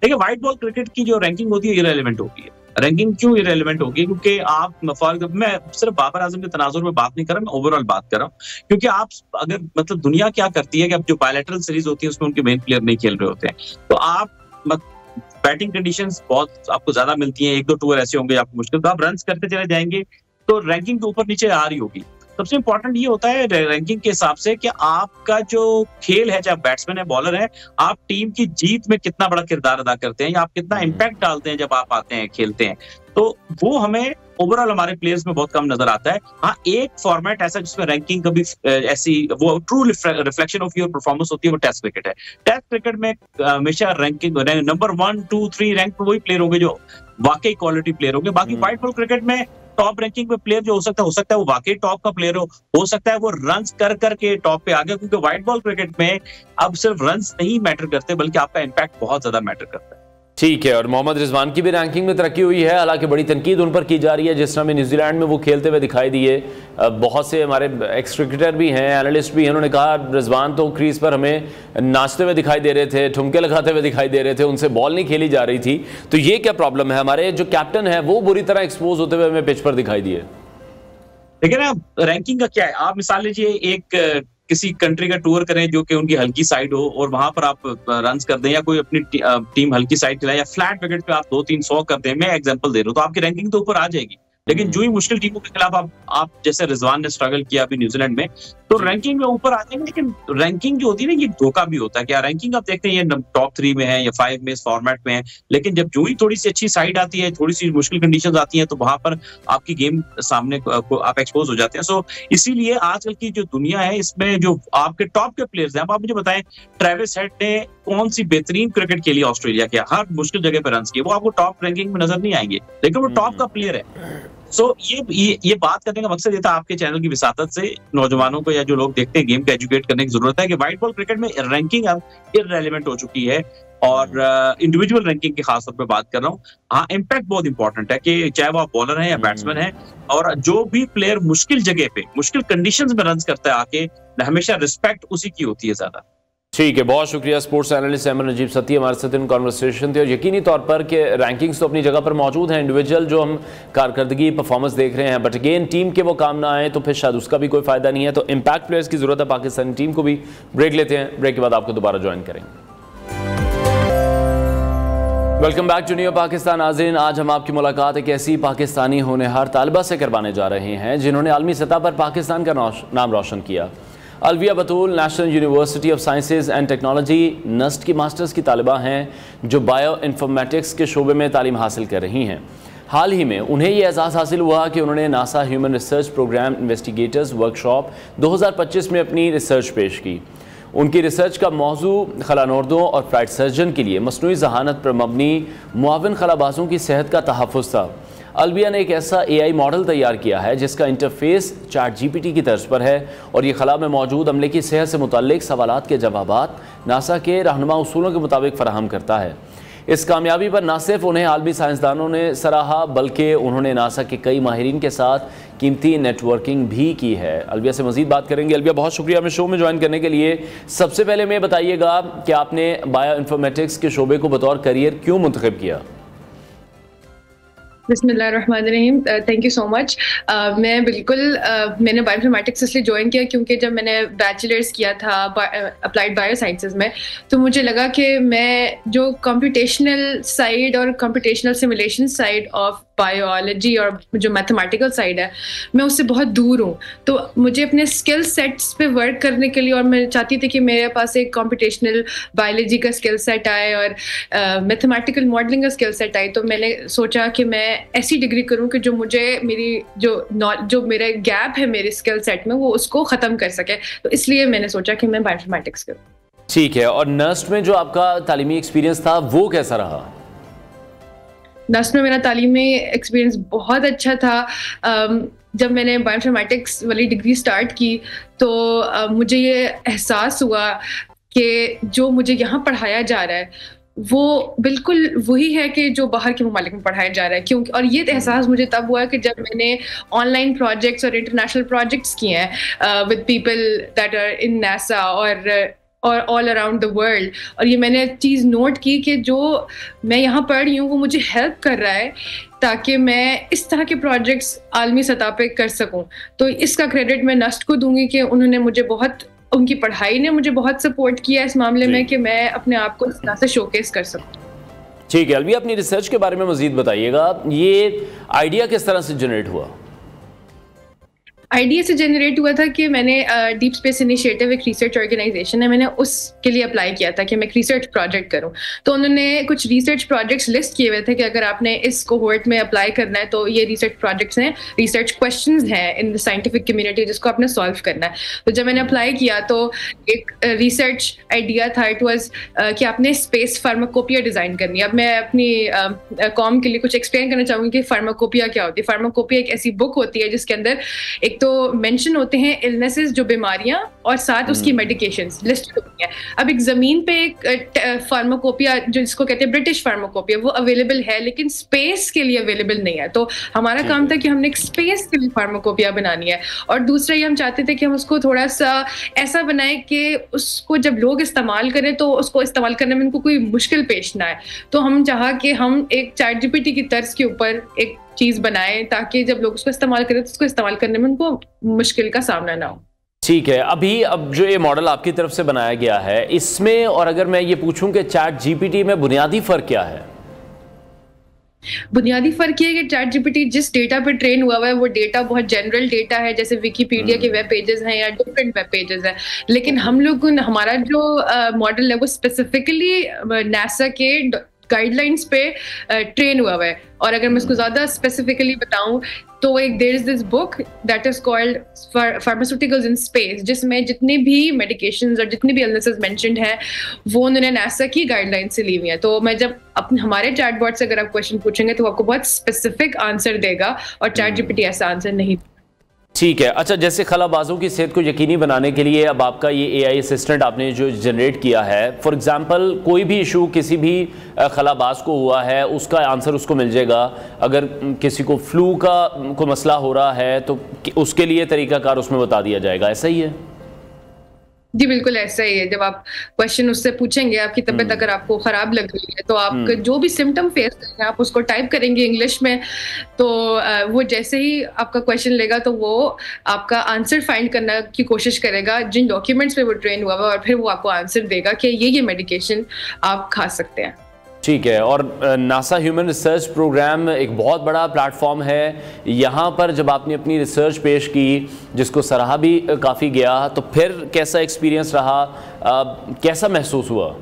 देखिए व्हाइट बॉल क्रिकेट की जो रैंकिंग होती है इररिलेवेंट होती है। रैंकिंग क्यों इररिलेवेंट होगी? क्योंकि आप मैं सिर्फ बाबर आजम के तनाजुर में बात नहीं कर रहा, मैं ओवरऑल बात कर रहा हूँ। क्योंकि आप अगर दुनिया क्या करती है कि अब जो बायलैटरल सीरीज होती है उसमें उनके मेन प्लेयर नहीं खेल रहे होते हैं, तो आप बैटिंग कंडीशंस बहुत आपको ज्यादा मिलती हैं। 1-2 टूर ऐसे होंगे आपको मुश्किल, तो आप रन करते चले जाएंगे तो रैंकिंग तो ऊपर नीचे आ रही होगी। सबसे इंपॉर्टेंट ये होता है रैंकिंग के हिसाब से कि आपका जो खेल है, चाहे बैट्समैन है बॉलर है, आप टीम की जीत में कितना बड़ा किरदार अदा करते हैं, या आप कितना इम्पैक्ट डालते हैं जब आप आते हैं खेलते हैं। तो वो हमें ओवरऑल हमारे प्लेयर्स में बहुत कम नजर आता है। हाँ, एक फॉर्मेट ऐसा जिसमें रैंकिंग कभी ऐसी वो true reflection of your performance होती है, वो टेस्ट क्रिकेट है। टेस्ट क्रिकेट में हमेशा रैंकिंग नंबर 1, 2, 3 रैंक पे वही प्लेयर होंगे जो वाकई क्वालिटी प्लेयर होंगे। बाकी व्हाइट बॉल क्रिकेट में टॉप रैंकिंग पे प्लेयर जो हो सकता है वो वाकई टॉप का प्लेयर हो सकता है वो रन्स कर करके टॉप पे आ गया, क्योंकि व्हाइट बॉल क्रिकेट में अब सिर्फ रन्स नहीं मैटर करते बल्कि आपका इम्पैक्ट बहुत ज्यादा मैटर करता है। ठीक है। और मोहम्मद रिजवान की भी रैंकिंग में तरक्की हुई है, हालांकि बड़ी तनकीद उन पर की जा रही है। जिस तरह में न्यूजीलैंड में वो खेलते हुए दिखाई दिए, बहुत से हमारे एक्स क्रिकेटर भी हैं, एनालिस्ट भी हैं, उन्होंने कहा रिजवान तो क्रीज पर हमें नाचते हुए दिखाई दे रहे थे, ठुमके लगाते हुए दिखाई दे रहे थे, उनसे बॉल नहीं खेली जा रही थी। तो ये क्या प्रॉब्लम है? हमारे जो कैप्टन है वो बुरी तरह एक्सपोज होते हुए हमें पिच पर दिखाई दिए। देखिए ना, रैंकिंग का क्या है, आप मिसाल लीजिए एक किसी कंट्री का टूर करें जो कि उनकी हल्की साइड हो और वहां पर आप रन्स कर दें, या कोई अपनी टीम हल्की साइड चलाए, या फ्लैट विकेट पे आप 200-300 कर दें, मैं एग्जांपल दे रहा हूं, तो आपकी रैंकिंग तो ऊपर आ जाएगी। लेकिन जो ही मुश्किल टीमों के खिलाफ आप जैसे रिजवान ने स्ट्रगल किया अभी न्यूजीलैंड में, तो रैंकिंग में ऊपर आ जाएंगे। लेकिन रैंकिंग जो होती है ना, ये धोखा भी होता है। क्या रैंकिंग आप देखते हैं ये टॉप 3 में है या 5 में इस फॉर्मेट में है, लेकिन जब जो ही थोड़ी सी अच्छी साइड आती है, थोड़ी सी मुश्किल कंडीशंस आती हैं, तो वहां पर आपकी गेम सामने आप एक्सपोज हो जाते हैं। सो इसीलिए आजकल की जो दुनिया है इसमें जो आपके टॉप के प्लेयर्स हैं, आप मुझे बताएं ट्रेविस हेड ने कौन सी बेहतरीन क्रिकेट खेली ऑस्ट्रेलिया के, हर मुश्किल जगह पर रन किए, वो आपको टॉप रैंकिंग में नजर नहीं आएंगे, लेकिन वो टॉप का प्लेयर है। सो ये बात करने का मकसद ये था आपके चैनल की विसातत से नौजवानों को या जो लोग देखते हैं गेम को एजुकेट करने की जरूरत है कि व्हाइट बॉल क्रिकेट में रैंकिंग अब इररिलेवेंट हो चुकी है, और इंडिविजुअल रैंकिंग की खास तौर पे बात कर रहा हूँ। हाँ, इम्पैक्ट बहुत इंपॉर्टेंट है कि चाहे वो बॉलर है या बैट्समैन है, और जो भी प्लेयर मुश्किल जगह पे मुश्किल कंडीशंस में रन करता है आके, हमेशा रिस्पेक्ट उसी की होती है ज्यादा। ठीक है, बहुत शुक्रिया। स्पोर्ट्स एनालिस्ट अहमद नजीब सती हमारे साथ इन कॉन्वर्सेशन थे। और यकीनी तौर पर कि रैंकिंग्स तो अपनी जगह पर मौजूद हैं, इंडिविजुअल जो हम कारकर्दगी परफॉर्मेंस देख रहे हैं, बट अगेन टीम के वो काम ना आए तो फिर शायद उसका भी कोई फ़ायदा नहीं है। तो इम्पैक्ट प्लेयर्स की ज़रूरत है पाकिस्तानी टीम को भी। ब्रेक लेते हैं, ब्रेक के बाद आपको दोबारा ज्वाइन करेंगे। Welcome back to new Pakistan. नाज़रीन, आज हम आपकी मुलाकात एक ऐसी पाकिस्तानी होनहार तालिबा से करवाने जा रहे हैं जिन्होंने आलमी सतह पर पाकिस्तान का नाम रोशन किया। Alvia Batool National University of Sciences and Technology NUST की मास्टर्स की तालिबा हैं जो बायो इन्फॉर्मेटिक्स के शोबे में तालीम हासिल कर रही हैं। हाल ही में उन्हें यह एहसास हासिल हुआ कि उन्होंने NASA human research programme investigators workshop 2025 में अपनी रिसर्च पेश की। उनकी रिसर्च का मौजू खलानोर्दों और फ्लाइट सर्जन के लिए मसनूई जहानत पर मबनी मुआविन खलाबाजों की सेहत का तहफ़्फ़ुज़ था। अलविया ने एक ऐसा AI मॉडल तैयार किया है जिसका इंटरफेस चैट GPT की तर्ज पर है और ये खला में मौजूद अमले की सेहत से मुतल्लिक सवालात के जवाबात नासा के रहनुमा उसूलों के मुताबिक फराहम करता है। इस कामयाबी पर न सिर्फ उन्हें आलमी साइंसदानों ने सराहा बल्कि उन्होंने नासा के कई माहिरीन के साथ कीमती नेटवर्किंग भी की है। अलविया से मज़ीद बात करेंगे। अलविया, बहुत शुक्रिया हमें शो में ज्वाइन करने के लिए। सबसे पहले मैं बताइएगा कि आपने बायो इन्फॉर्मेटिक्स के शोबे को बतौर करियर क्यों मुंतखब किया? बिस्मिल्लाहिर्रहमानिर्रहीम, थैंक यू सो मच। मैं बिल्कुल मैंने बायोइन्फॉर्मेटिक्स इसलिए ज्वाइन किया क्योंकि जब मैंने बैचलर्स किया था अप्लाइड बायो साइंसेज में तो मुझे लगा कि मैं जो कंप्यूटेशनल साइड और computational simulation side of biology और जो मैथमेटिकल साइड है मैं उससे बहुत दूर हूँ। तो मुझे अपने स्किल सेट्स पे वर्क करने के लिए और मैं चाहती थी कि मेरे पास एक कंप्यूटेशनल बायोलॉजी का स्किल सेट आए और मैथमेटिकल मॉडलिंग का स्किल सेट आए। तो मैंने सोचा कि मैं ऐसी डिग्री करूं कि जो मुझे मेरी जो मेरा गैप है मेरे स्किल सेट में वो उसको ख़त्म कर सके। तो इसलिए मैंने सोचा कि मैं बायोइन्फॉर्मेटिक्स करूं। ठीक है, और नस्ट में जो आपका तालीमी एक्सपीरियंस था वो कैसा रहा? नस्ट में मेरा तालीमी एक्सपीरियंस बहुत अच्छा था। जब मैंने बायोइन्फॉर्मेटिक्स वाली डिग्री स्टार्ट की तो मुझे ये एहसास हुआ कि जो मुझे यहाँ पढ़ाया जा रहा है वो बिल्कुल वही है कि जो बाहर के ममालिक में पढ़ाया जा रहा है। क्योंकि और ये एहसास मुझे तब हुआ कि जब मैंने ऑनलाइन प्रोजेक्ट्स और इंटरनेशनल प्रोजेक्ट्स किए हैं with people that are in NASA और ऑल अराउंड द वर्ल्ड। और ये मैंने चीज़ नोट की कि जो मैं यहाँ पढ़ रही हूँ वो मुझे हेल्प कर रहा है ताकि मैं इस तरह के प्रोजेक्ट्स आलमी सतह पे कर सकूँ। तो इसका क्रेडिट मैं नस्ट को दूंगी कि उन्होंने मुझे उनकी पढ़ाई ने मुझे बहुत सपोर्ट किया इस मामले में कि मैं अपने आप को इस तरह से शोकेस कर सकूँ। ठीक है, अलविया अपनी रिसर्च के बारे में मजीद बताइएगा। ये आइडिया किस तरह से जनरेट हुआ? आइडिया से जनरेट हुआ था कि मैंने डीप स्पेस इनिशिएटिव एक रिसर्च ऑर्गेनाइजेशन है, मैंने उसके लिए अप्लाई किया था कि मैं एक रिसर्च प्रोजेक्ट करूं। तो उन्होंने कुछ रिसर्च प्रोजेक्ट्स लिस्ट किए हुए थे कि अगर आपने इस कोहोर्ट में अप्लाई करना है तो ये रिसर्च प्रोजेक्ट्स हैं, रिसर्च क्वेश्चंस हैं इन द साइंटिफिक कम्युनिटी जिसको आपने सॉल्व करना है। तो जब मैंने अप्लाई किया तो एक रिसर्च आइडिया था, इट वाज कि आपने स्पेस फार्माकोपिया डिज़ाइन करनी है। अब मैं अपनी कॉम के लिए कुछ एक्सप्लेन करना चाहूँगी कि फार्माकोपिया क्या होती है। फार्माकोपिया एक ऐसी बुक होती है जिसके अंदर एक तो मेंशन होते हैं इलनेसेस जो बीमारियां और साथ उसकी मेडिकेशंस लिस्ट होती हैं। अब एक जमीन पे एक फार्माकोपिया जो जिसको कहते हैं ब्रिटिश फार्माकोपिया वो अवेलेबल है लेकिन स्पेस के लिए अवेलेबल नहीं है। तो हमारा काम था कि हमने एक स्पेस के लिए फार्माकोपिया बनानी है। और दूसरा ये हम चाहते थे कि हम उसको थोड़ा सा ऐसा बनाए कि उसको जब लोग इस्तेमाल करें तो उसको इस्तेमाल करने में उनको कोई मुश्किल पेश ना आए। तो हम चाहा कि हम एक चैट GPT की तर्ज के ऊपर एक चीज़ बनाएं ताकि जब लोग उसको इस्तेमाल करें तो उसको इस्तेमाल करने में उनको मुश्किल का सामना ना हो। ठीक है, अब जो ये मॉडल आपकी तरफ से बनाया गया है इसमें, और अगर मैं ये पूछूं कि चैट GPT में बुनियादी फ़र्क क्या है? बुनियादी फर्क ये है कि चैट GPT जिस डेटा पे ट्रेन हुआ है वो डेटा बहुत जनरल डेटा है, जैसे विकीपीडिया के वेब पेजेस हैं या डिफरेंट वेब पेजेस हैं। लेकिन हमारा जो मॉडल है वो स्पेसिफिकली नासा के गाइडलाइंस पे ट्रेन हुआ है। और अगर मैं इसको ज़्यादा स्पेसिफिकली बताऊं तो there is this book that is called pharmaceuticals in space, जिसमें जितनी भी मेडिकेशंस और जितनी भी इलनेसेस मेंशन्ड हैं वो उन्होंने नासा की गाइडलाइन से ली हुई हैं। तो मैं जब हमारे चैटबॉट से अगर आप क्वेश्चन पूछेंगे तो आपको बहुत स्पेसिफिक आंसर देगा और चैट GPT ऐसा आंसर नहीं। ठीक है, अच्छा, जैसे खलाबाजों की सेहत को यकीनी बनाने के लिए अब आपका ये AI असिस्टेंट आपने जो जनरेट किया है, फॉर एग्जांपल कोई भी इशू किसी भी खलाबाज को हुआ है उसका आंसर उसको मिल जाएगा। अगर किसी को फ्लू का कोई मसला हो रहा है तो उसके लिए तरीकाकार उसमें बता दिया जाएगा, ऐसा ही है? जी बिल्कुल ऐसा ही है। जब आप क्वेश्चन उससे पूछेंगे, आपकी तबीयत अगर आपको खराब लग रही है तो आप जो भी सिम्टम फेस कर रहे हैं आप उसको टाइप करेंगे इंग्लिश में, तो वो जैसे ही आपका क्वेश्चन लेगा तो वो आपका आंसर फाइंड करने की कोशिश करेगा जिन डॉक्यूमेंट्स पे वो ट्रेन हुआ हुआ, और फिर वो आपको आंसर देगा कि ये मेडिकेशन आप खा सकते हैं। ठीक है। और नासा ह्यूमन रिसर्च प्रोग्राम एक बहुत बड़ा प्लेटफॉर्म है। यहाँ पर जब आपने अपनी रिसर्च पेश की जिसको सराहा भी काफ़ी गया, तो फिर कैसा एक्सपीरियंस रहा, कैसा महसूस हुआ?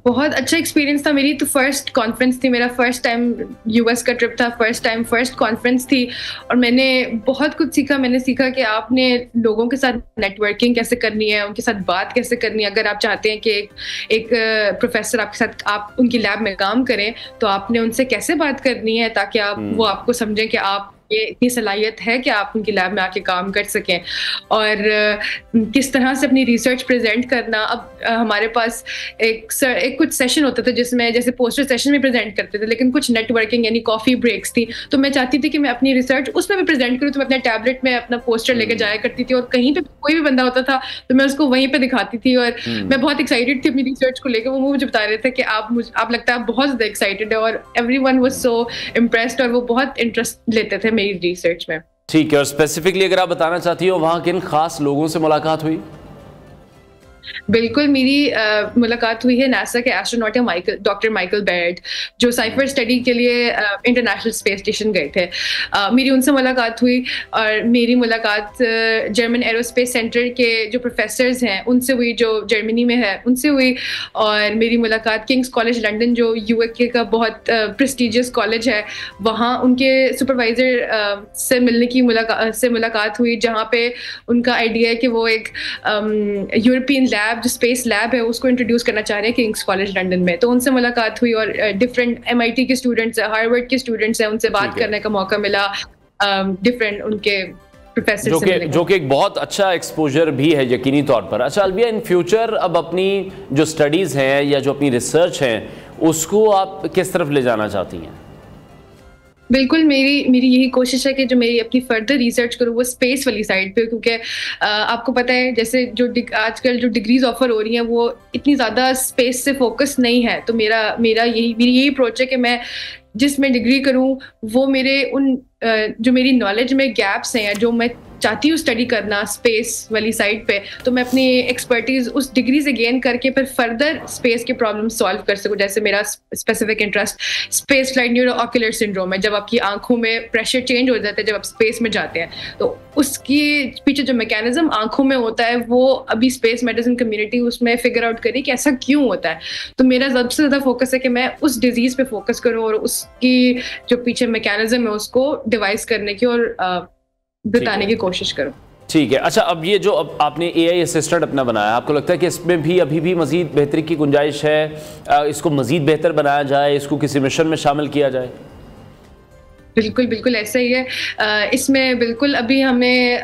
बहुत अच्छा एक्सपीरियंस था। मेरी तो फर्स्ट कॉन्फ्रेंस थी, मेरा फर्स्ट टाइम यूएस का ट्रिप था, फर्स्ट कॉन्फ्रेंस थी, और मैंने बहुत कुछ सीखा। मैंने सीखा कि आपने लोगों के साथ नेटवर्किंग कैसे करनी है, उनके साथ बात कैसे करनी है। अगर आप चाहते हैं कि एक प्रोफेसर आपके साथ आप उनकी लैब में काम करें, तो आपने उनसे कैसे बात करनी है ताकि वो आपको समझें कि आप ये इतनी सलाहियत है कि आप उनकी लैब में आके काम कर सकें, और किस तरह से अपनी रिसर्च प्रेजेंट करना। अब हमारे पास एक कुछ सेशन होता था जिसमें जैसे पोस्टर सेशन में प्रेजेंट करते थे, लेकिन कुछ नेटवर्किंग यानी कॉफी ब्रेक्स थी, तो मैं चाहती थी कि मैं अपनी रिसर्च उसमें भी प्रेजेंट करूँ, तो मैं अपने टैबलेट में अपना पोस्टर लेके जाया करती थी, और कहीं पे कोई भी बंदा होता था तो मैं उसको वहीं पे दिखाती थी, और मैं बहुत एक्साइटेड थी अपनी रिसर्च को लेकर। वो मुझे बता रहे थे कि आप लगता है आप बहुत ज्यादा एक्साइटेड है, और एवरीवन वाज सो इम्प्रेस्ड, और वो बहुत इंटरेस्ट लेते थे मेरी रिसर्च में। ठीक है। और स्पेसिफिकली अगर आप बताना चाहती हो वहाँ किन खास लोगों से मुलाकात हुई? बिल्कुल, मेरी मुलाकात हुई है नासा के एस्ट्रोनॉट डॉक्टर माइकल बेयर्ड, जो साइफर स्टडी के लिए इंटरनेशनल स्पेस स्टेशन गए थे। मेरी उनसे मुलाकात हुई, और मेरी मुलाकात जर्मन एरोस्पेस सेंटर के जो प्रोफेसर्स हैं उनसे हुई, जो जर्मनी में है उनसे हुई, और मेरी मुलाकात किंग्स कॉलेज लंदन जो यूके का बहुत प्रेस्टिजियस कॉलेज है, वहाँ उनके सुपरवाइज़र से मिलने की मुलाकात हुई, जहाँ पे उनका आइडिया है कि वो एक यूरोपियन लैब जो स्पेस लैब है उसको इंट्रोड्यूस करना चाह रहे हैं किंग्स कॉलेज लंदन में। तो उनसे मुलाकात हुई, और डिफरेंट MIT के स्टूडेंट्स हैं, हार्वर्ड के स्टूडेंट्स हैं, उनसे बात करने का मौका मिला, डिफरेंट उनके प्रोफेसर से मिलने का। जो कि एक बहुत अच्छा एक्सपोजर भी है यकीनी तौर पर। अच्छा अलविया, इन फ्यूचर अब अपनी जो स्टडीज़ हैं या जो अपनी रिसर्च है उसको आप किस तरफ ले जाना चाहती हैं? बिल्कुल, मेरी यही कोशिश है कि जो मेरी अपनी फर्दर रिसर्च करूँ वो स्पेस वाली साइड पे, क्योंकि आपको पता है जैसे जो आजकल जो डिग्रीज ऑफर हो रही हैं वो इतनी ज़्यादा स्पेस से फोकस नहीं है। तो मेरी यही अप्रोच है कि मैं जिसमें डिग्री करूँ वो मेरे उन जो मेरी नॉलेज में गैप्स हैं, जो मैं चाहती हूँ स्टडी करना स्पेस वाली साइड पे, तो मैं अपनी एक्सपर्टीज उस डिग्री से गेन करके फिर फर्दर स्पेस के प्रॉब्लम सॉल्व कर सकूँ। जैसे मेरा specific interest space flight neuro ocular syndrome है, जब आपकी आंखों में प्रेशर चेंज हो जाता है जब आप स्पेस में जाते हैं, तो उसकी पीछे जो मैकेनिज्म आंखों में होता है वो अभी स्पेस मेडिसिन कम्युनिटी उसमें फिगर आउट करी कि ऐसा क्यों होता है। तो मेरा सबसे ज़्यादा फोकस है कि मैं उस डिजीज पे फोकस करूँ और उसकी जो पीछे मैकेनिज्म है उसको डिवाइस करने की और बताने की कोशिश करूँ। ठीक है। अच्छा, अब ये जो अब आपने AI असिस्टेंट अपना बनाया, आपको लगता है कि इसमें भी अभी भी मजीद बेहतरी की गुंजाइश है? इसको मजीद बेहतर बनाया जाए, इसको किसी मिशन में शामिल किया जाए? बिल्कुल ऐसा ही है। इसमें बिल्कुल अभी हमें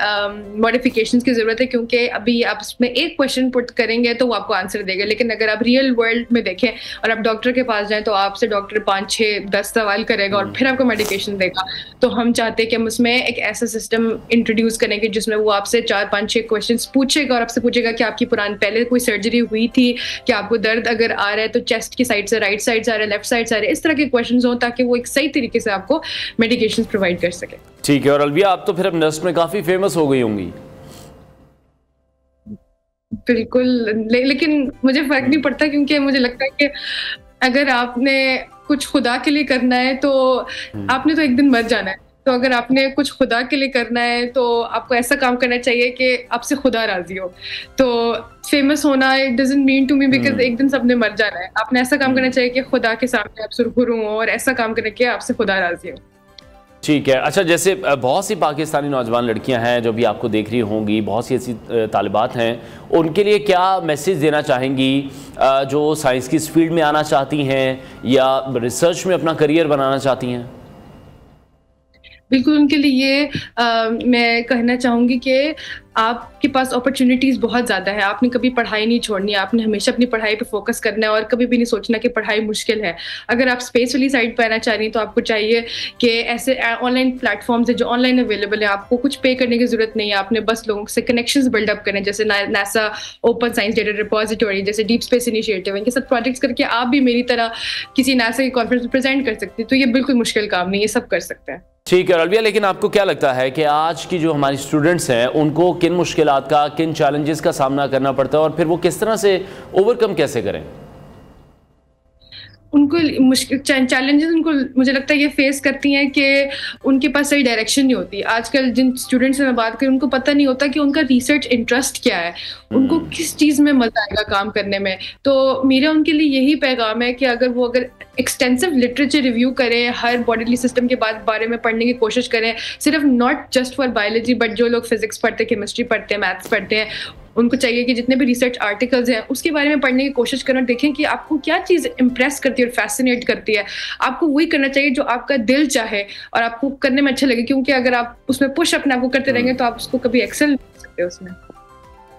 मॉडिफिकेशंस की ज़रूरत है, क्योंकि अभी आप इसमें एक क्वेश्चन पुट करेंगे तो वो आपको आंसर देगा, लेकिन अगर आप रियल वर्ल्ड में देखें और आप डॉक्टर के पास जाएं तो आपसे डॉक्टर 5, 6, 10 सवाल करेगा और फिर आपको मेडिकेशन देगा। तो हम चाहते हैं कि हम उसमें एक ऐसा सिस्टम इंट्रोड्यूस करेंगे जिसमें वो आपसे 4, 5, 6 क्वेश्चन पूछेगा और आपसे पूछेगा कि आपकी पहले कोई सर्जरी हुई थी, कि आपको दर्द अगर आ रहा है तो चेस्ट की साइड से राइट साइड से आ रहा है, लेफ्ट साइड से आ रहा है, इस तरह के क्वेश्चन हो ताकि वो एक सही तरीके से आपको मेडिकेशन प्रोवाइड कर सके। ठीक है। और अलविया, आप तो फिर अब नर्स में काफी फेमस हो गई होंगी। बिल्कुल, लेकिन मुझे फर्क नहीं पड़ता, क्योंकि मुझे लगता है कि अगर आपने कुछ खुदा के लिए करना है तो आपने तो एक दिन मर जाना है। तो अगर आपने कुछ खुदा के लिए करना है तो आपको ऐसा काम करना चाहिए कि आपसे खुदा राजी हो। तो फेमस होना it doesn't mean to me because एक दिन सबने मर जाना है। आपने ऐसा काम करना चाहिए कि खुदा के सामने आप सुरखुरू हो और ऐसा काम करने के आपसे खुदा राजी हो। ठीक है। अच्छा, जैसे बहुत सी पाकिस्तानी नौजवान लड़कियां हैं जो भी आपको देख रही होंगी, बहुत सी ऐसी तालिबात हैं, उनके लिए क्या मैसेज देना चाहेंगी जो साइंस की इस फील्ड में आना चाहती हैं या रिसर्च में अपना करियर बनाना चाहती हैं? बिल्कुल उनके लिए ये मैं कहना चाहूँगी कि आपके पास अपॉर्चुनिटीज़ बहुत ज़्यादा है। आपने कभी पढ़ाई नहीं छोड़नी है, आपने हमेशा अपनी पढ़ाई पे फोकस करना है और कभी भी नहीं सोचना कि पढ़ाई मुश्किल है। अगर आप स्पेस वाली साइड पे आना चाह रही हैं तो आपको चाहिए कि ऐसे ऑनलाइन प्लेटफॉर्म्स है जो ऑनलाइन अवेलेबल है, आपको कुछ पे करने की ज़रूरत नहीं है। आपने बस लोगों से कनेक्शंस बिल्डअप करने, जैसे NASA open science data repository, जैसे डीप स्पेस इनिशिएटिव, इनके साथ प्रोजेक्ट्स करके आप भी मेरी तरह किसी नासा की कॉन्फ्रेंस में प्रेजेंट कर सकती हैं। तो ये बिल्कुल मुश्किल काम नहीं है, सब कर सकते हैं। ठीक है रलविया, लेकिन आपको क्या लगता है कि आज की जो हमारी स्टूडेंट्स हैं उनको किन मुश्किलात का, किन चैलेंजेस का सामना करना पड़ता है और फिर वो किस तरह से ओवरकम कैसे करें? उनको मुश्किल चैलेंजेस उनको मुझे लगता है ये फेस करती हैं कि उनके पास सही डायरेक्शन नहीं होती। आजकल जिन स्टूडेंट्स से मैं बात करूं उनको पता नहीं होता कि उनका रिसर्च इंटरेस्ट क्या है, उनको किस चीज़ में मजा आएगा काम करने में। तो मेरा उनके लिए यही पैगाम है कि अगर एक्सटेंसिव लिटरेचर रिव्यू करें, हर बॉडीली सिस्टम के बारे में पढ़ने की कोशिश करें, सिर्फ not just for biology but जो लोग फिजिक्स पढ़ते हैं, केमिस्ट्री पढ़ते हैं, मैथ्स पढ़ते हैं, उनको चाहिए कि जितने भी रिसर्च आर्टिकल्स हैं उसके बारे में पढ़ने की कोशिश करना। देखें कि आपको क्या चीज़ इंप्रेस करती है और फैसिनेट करती है। आपको वही करना चाहिए जो आपका दिल चाहे और आपको करने में अच्छा लगे, क्योंकि अगर आप उसमें पुश अपने आपको करते रहेंगे तो आप उसको कभी एक्सेल नहीं कर सकते उसमें।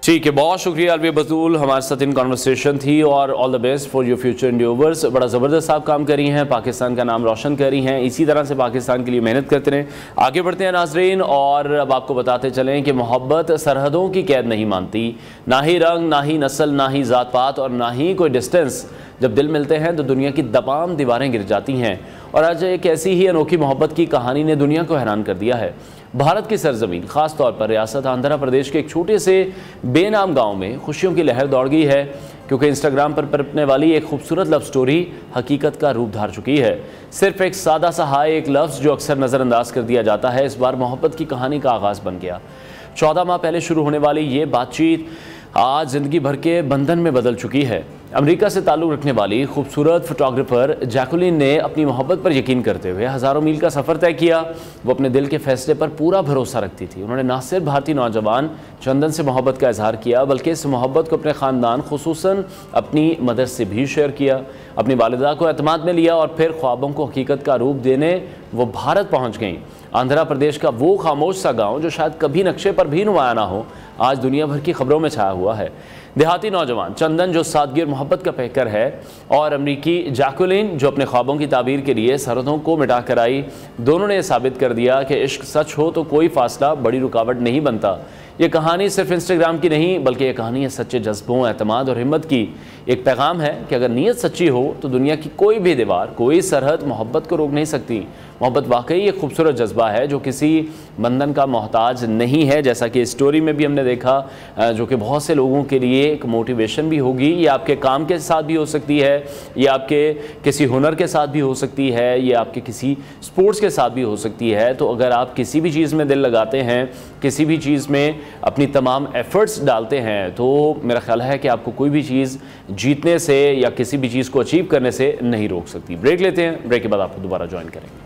ठीक है, बहुत शुक्रिया अलविया बतूल, हमारे साथ इन कॉन्वर्सेशन थी और all the best for your future endeavours. बड़ा ज़बरदस्त आप काम कर रही हैं, पाकिस्तान का नाम रोशन कर रही हैं, इसी तरह से पाकिस्तान के लिए मेहनत करते रहें। आगे बढ़ते हैं नाजरीन, और अब आपको बताते चलें कि मोहब्बत सरहदों की कैद नहीं मानती, ना ही रंग, ना ही नस्ल, ना ही ज़ात पात और ना ही कोई डिस्टेंस। जब दिल मिलते हैं तो दुनिया की तमाम दीवारें गिर जाती हैं। और आज एक ऐसी ही अनोखी मोहब्बत की कहानी ने दुनिया को हैरान कर दिया है। भारत की सरजमीन, ख़ास तौर पर रियासत आंध्र प्रदेश के एक छोटे से बेनाम गांव में खुशियों की लहर दौड़ गई है, क्योंकि इंस्टाग्राम पर पनपने वाली एक खूबसूरत लव स्टोरी हकीकत का रूप धार चुकी है। सिर्फ एक सादा सा हाय, एक लफ्ज़ जो अक्सर नज़रअंदाज कर दिया जाता है, इस बार मोहब्बत की कहानी का आगाज़ बन गया। 14 माह पहले शुरू होने वाली ये बातचीत आज ज़िंदगी भर के बंधन में बदल चुकी है। अमेरिका से ताल्लुक़ रखने वाली खूबसूरत फोटोग्राफर जैकुलिन ने अपनी मोहब्बत पर यकीन करते हुए हज़ारों मील का सफ़र तय किया। वो अपने दिल के फैसले पर पूरा भरोसा रखती थी। उन्होंने न सिर्फ भारतीय नौजवान चंदन से मोहब्बत का इजहार किया, बल्कि इस मोहब्बत को अपने ख़ानदान, खुसूसन अपनी मदर से भी शेयर किया। अपनी वालिदा को एतमाद में लिया और फिर ख्वाबों को हकीकत का रूप देने वो भारत पहुँच गईं। आंध्र प्रदेश का वो खामोश सा गाँव जो शायद कभी नक्शे पर भी नुमाया ना हो, आज दुनिया भर की खबरों में छाया हुआ है। देहाती नौजवान चंदन जो सादगी और मोहब्बत का पैकर है, और अमरीकी जैकुलिन जो अपने ख्वाबों की ताबीर के लिए सरहदों को मिटा कर आई, दोनों ने साबित कर दिया कि इश्क सच हो तो कोई फासला बड़ी रुकावट नहीं बनता। ये कहानी सिर्फ इंस्टाग्राम की नहीं, बल्कि ये कहानी है सच्चे जज्बों, एतमाद और हिम्मत की। एक पैगाम है कि अगर नीयत सच्ची हो तो दुनिया की कोई भी दीवार, कोई सरहद मोहब्बत को रोक नहीं सकती। मोहब्बत वाकई एक खूबसूरत जज्बा है जो किसी बंधन का मोहताज नहीं है, जैसा कि स्टोरी में भी हमने देखा, जो कि बहुत से लोगों के लिए एक मोटिवेशन भी होगी। ये आपके काम के साथ भी हो सकती है, ये आपके किसी हुनर के साथ भी हो सकती है, ये आपके किसी स्पोर्ट्स के साथ भी हो सकती है। तो अगर आप किसी भी चीज़ में दिल लगाते हैं, किसी भी चीज़ में अपनी तमाम एफर्ट्स डालते हैं, तो मेरा ख्याल है कि आपको कोई भी चीज़ जीतने से या किसी भी चीज़ को अचीव करने से नहीं रोक सकती। ब्रेक लेते हैं, ब्रेक के बाद आपको दोबारा ज्वाइन करेंगे।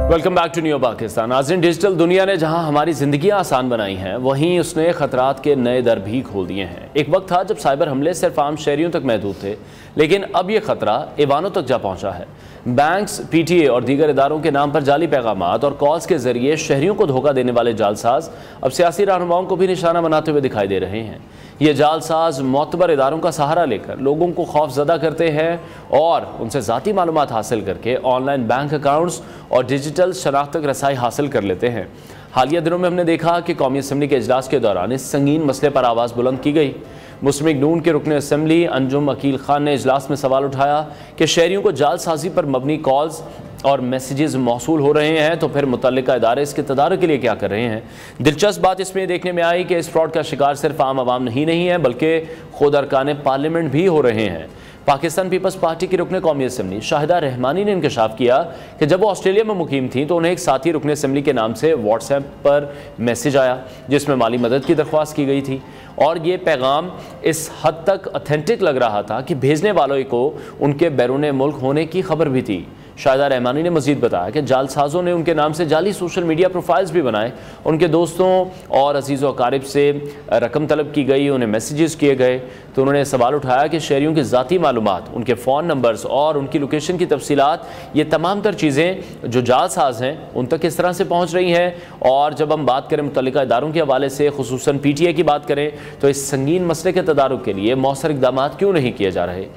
Welcome back to new Pakistan. नाज़रीन, डिजिटल दुनिया ने जहां हमारी ज़िंदगियां आसान बनाई हैं, वहीं उसने ख़तरात के नए दर भी खोल दिए हैं। एक वक्त था जब साइबर हमले सिर्फ आम शहरियों तक महदूद थे, लेकिन अब ये ख़तरा ऐवानों तक जा पहुंचा है। बैंक्स, पीटीए और दीगर इदारों के नाम पर जाली पैगामात और कॉल्स के जरिए शहरियों को धोखा देने वाले जालसाज अब सियासी रहनुमाओं को भी निशाना बनाते हुए दिखाई दे रहे हैं। ये जालसाज मोतबर इदारों का सहारा लेकर लोगों को खौफजदा करते हैं और उनसे ज़ाती मालूमात हासिल करके ऑनलाइन बैंक अकाउंट्स और डिजिटल शनाख्त तक रसाई हासिल कर लेते हैं। हालिया दिनों में हमने देखा कि कौमी असम्बली के इजलास के दौरान इस संगीन मसले पर आवाज़ बुलंद की गई। मुस्लिम लीग नून के रुकन असम्बली अंजुम अकील खान ने इजलास में सवाल उठाया कि शहरियों को जालसाजी पर मबनी कॉल्स और मैसेजेस मौसूल हो रहे हैं, तो फिर मुतल्लिका इदारे इसके तदारुक के लिए क्या कर रहे हैं। दिलचस्प बात इसमें देखने में आई कि इस फ्रॉड का शिकार सिर्फ आम आवाम ही नहीं है, बल्कि खुद अरकान पार्लियामेंट भी हो रहे हैं। पाकिस्तान पीपल्स पार्टी की रुकन कौमी असम्बली शाहिदा रहमानी ने इंकशाफ किया कि जब वो ऑस्ट्रेलिया में मुकीम थी तो उन्हें एक साथी रुकन असम्बली के नाम से व्हाट्सएप पर मैसेज आया जिसमें माली मदद की दरख्वास्त की गई थी, और ये पैगाम इस हद तक ऑथेंटिक लग रहा था कि भेजने वालों को उनके बैरून मुल्क होने की खबर भी थी। शाहिदा रहमानी ने मजीद बताया कि जालसाजों ने उनके नाम से जाली सोशल मीडिया प्रोफाइल्स भी बनाए, उनके दोस्तों और अजीज़ व अकारिब से रकम तलब की गई, उन्हें मैसेजेस किए गए। तो उन्होंने सवाल उठाया कि शहरियों की ज़ाती मालूमात, उनके फ़ोन नंबर्स और उनकी लोकेशन की तफसीलात, ये तमाम तर चीज़ें जो जालसाज हैं उन तक किस तरह से पहुँच रही हैं। और जब हम बात करें मुतल्लिका इदारों के हवाले से, खुसूसन PTI की बात करें, तो इस संगीन मसले के तदारुक के लिए मौसर इक़दाम क्यों नहीं किए जा रहे।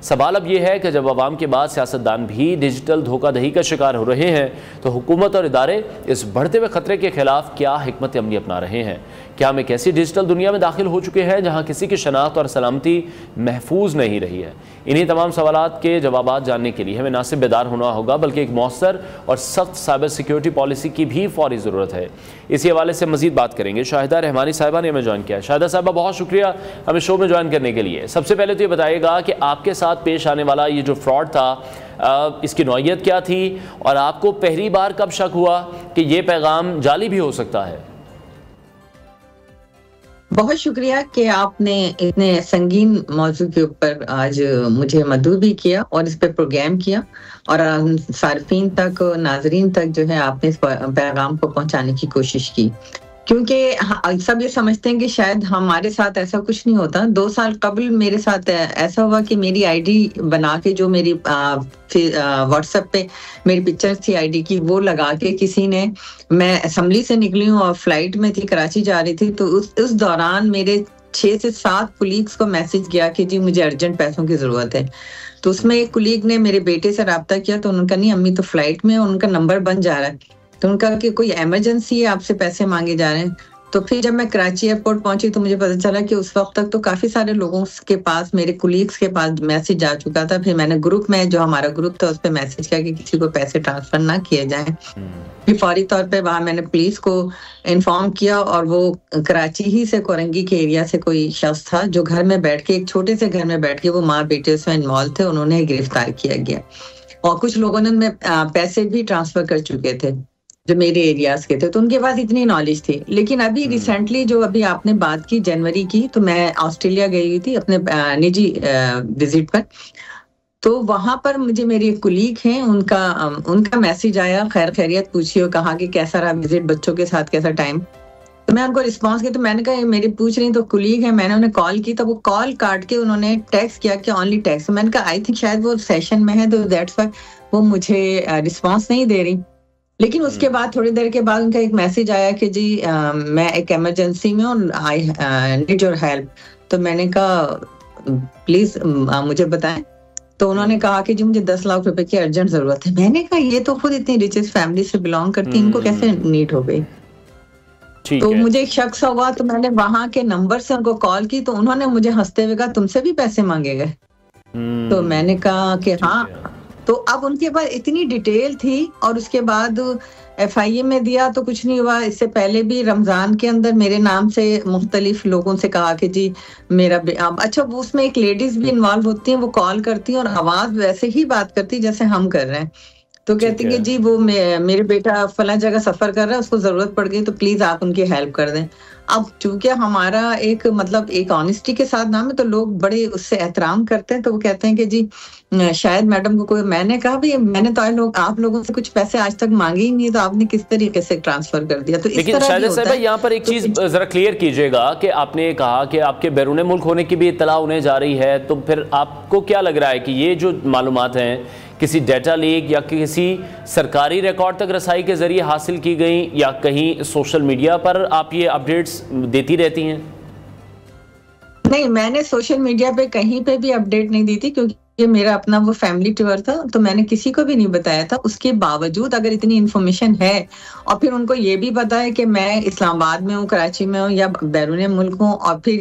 सवाल अब यह है कि जब अवाम के बाद सियासतदान भी डिजिटल धोखाधड़ी का शिकार हो रहे हैं, तो हुकूमत और इदारे इस बढ़ते हुए खतरे के खिलाफ क्या हिकमत अमली अपना रहे हैं। क्या हम एक ऐसी डिजिटल दुनिया में दाखिल हो चुके हैं जहां किसी की शनाख्त और सलामती महफूज नहीं रही है। इन्हीं तमाम सवालात के जवाब जानने के लिए हमें ना सिर्फ बेदार होना होगा, बल्कि एक मौसर और सख्त साइबर सिक्योरिटी पॉलिसी की भी फौरी ज़रूरत है। इसी हवाले से मजीद बात करेंगे। शाहिदा रहमानी साहिबा ने हमें ज्वाइन किया है। शाहिदा साहिबा, बहुत शुक्रिया हमें शो में ज्वाइन करने के लिए। सबसे पहले तो ये बताइएगा कि आपके साथ पेश आने वाला ये जो फ्रॉड था, इसकी नौइयत क्या थी और आपको पहली बार कब शक हुआ कि ये पैगाम जाली भी हो सकता है। बहुत शुक्रिया कि आपने इतने संगीन मौजू के ऊपर आज मुझे मदऊ भी किया और इस पे प्रोग्राम किया, और सार्फिन तक, नाजरीन तक जो है आपने इस पैगाम को पहुंचाने की कोशिश की। क्योंकि सब ये समझते हैं कि शायद हमारे साथ ऐसा कुछ नहीं होता। 2 साल कबल मेरे साथ ऐसा हुआ कि मेरी आईडी बना के, जो मेरी व्हाट्सएप पे मेरी पिक्चर थी आईडी की, वो लगा के किसी ने, मैं असेंबली से निकली हूँ और फ्लाइट में थी, कराची जा रही थी, तो उस दौरान मेरे 6 से 7 कुलीग्स को मैसेज गया कि जी मुझे अर्जेंट पैसों की जरूरत है। तो उसमें एक कुलीग ने मेरे बेटे से रब्ता किया, तो उनका नहीं, अम्मी तो फ्लाइट में, उनका नंबर बन जा रहा है, तो उनका कि कोई इमरजेंसी है, आपसे पैसे मांगे जा रहे हैं। तो फिर जब मैं कराची एयरपोर्ट पहुंची तो मुझे पता चला कि उस वक्त तक तो काफी सारे लोगों के पास, मेरे कुलीग्स के पास मैसेज जा चुका था। फिर मैंने ग्रुप में, जो हमारा ग्रुप था, उस पर मैसेज किया कि किसी को पैसे ट्रांसफर ना किए जाएं। फिर फौरी तौर पे वहां मैंने पुलिस को इन्फॉर्म किया, और वो कराची ही से कोरंगी के एरिया से कोई शख्स था जो घर में बैठ के, एक छोटे से घर में बैठ के, वो माँ बेटे उसमें इन्वॉल्व थे, उन्होंने गिरफ्तार किया गया। और कुछ लोगों ने पैसे भी ट्रांसफर कर चुके थे जो मेरे एरियाज के थे, तो उनके पास इतनी नॉलेज थी। लेकिन अभी रिसेंटली जो अभी आपने बात की जनवरी की, तो मैं ऑस्ट्रेलिया गई हुई थी अपने निजी विजिट पर। तो वहां पर मुझे मेरी एक कुलीग हैं, उनका मैसेज आया, खैर खैरियत पूछी और कहा कि कैसा रहा विजिट, बच्चों के साथ कैसा टाइम। तो मैं उनको रिस्पॉन्स किया, तो मैंने कहा मेरी पूछ रही तो कुलीग है, मैंने उन्हें कॉल की, तो वो कॉल काट के उन्होंने टेक्स्ट किया कि ओनली टेक्स्ट। मैंने कहा आई थिंक शायद वो सेशन में है, तो दैट्स व्हाई वो मुझे रिस्पॉन्स नहीं दे रही। लेकिन उसके बाद थोड़ी देर के बाद उनका एक मैसेज आया कि जी मैं एक इमरजेंसी में हूँ, आई नीड योर हेल्प। तो मैंने कहा प्लीज मुझे बताएं। तो उन्होंने कहा कि जी मुझे 10 लाख रुपए की अर्जेंट जरूरत है। मैंने कहा ये तो खुद इतनी रिचेस्ट फैमिली से बिलोंग करती है, इनको कैसे नीड हो गई। तो मुझे एक शख्स हुआ, तो मैंने वहां के नंबर से उनको कॉल की, तो उन्होंने मुझे हंसते हुए कहा तुमसे भी पैसे मांगे गए। तो मैंने कहा कि हाँ। तो अब उनके पास इतनी डिटेल थी, और उसके बाद FIA में दिया तो कुछ नहीं हुआ। इससे पहले भी रमजान के अंदर मेरे नाम से मुख्तलिफ लोगों से कहा कि जी मेरा अच्छा, वो उसमें एक लेडीज भी इन्वॉल्व होती हैं, वो कॉल करती हैं और आवाज वैसे ही बात करती जैसे हम कर रहे हैं। तो कहती कि जी वो मेरे बेटा फला जगह सफर कर रहा है, उसको जरूरत पड़ गई, तो प्लीज आप उनकी हेल्प कर दें। अब चूंकि हमारा एक मतलब एक ऑनेस्टी के साथ नाम है, तो लोग बड़े उससे एहतराम करते हैं, तो वो कहते हैं कि जी शायद मैडम को कोई, मैंने कहा भाई मैंने तो आप लोगों से कुछ पैसे आज तक मांगे ही नहीं, तो आपने किस तरीके से ट्रांसफर कर दिया। तो लेकिन शायद साहब यहाँ पर एक चीज जरा क्लियर कीजिएगा कि आपने कहा कि आपके बैरून मुल्क होने की भी इत्तला उन्हें जा रही है, तो फिर आपको क्या लग रहा है कि ये जो मालूमात हैं किसी डेटा लीक या किसी सरकारी रिकॉर्ड तक रसाई के जरिए हासिल की गई, या कहीं सोशल मीडिया पर आप ये अपडेट्स देती रहती हैं? नहीं, मैंने सोशल मीडिया पे कहीं पे भी अपडेट नहीं दी थी, क्योंकि ये मेरा अपना वो फैमिली टूर था, तो मैंने किसी को भी नहीं बताया था। उसके बावजूद अगर इतनी इन्फॉर्मेशन है, और फिर उनको ये भी पता है कि मैं इस्लामाबाद में हूँ, कराची में हूँ या बैरून मुल्क हूँ, और फिर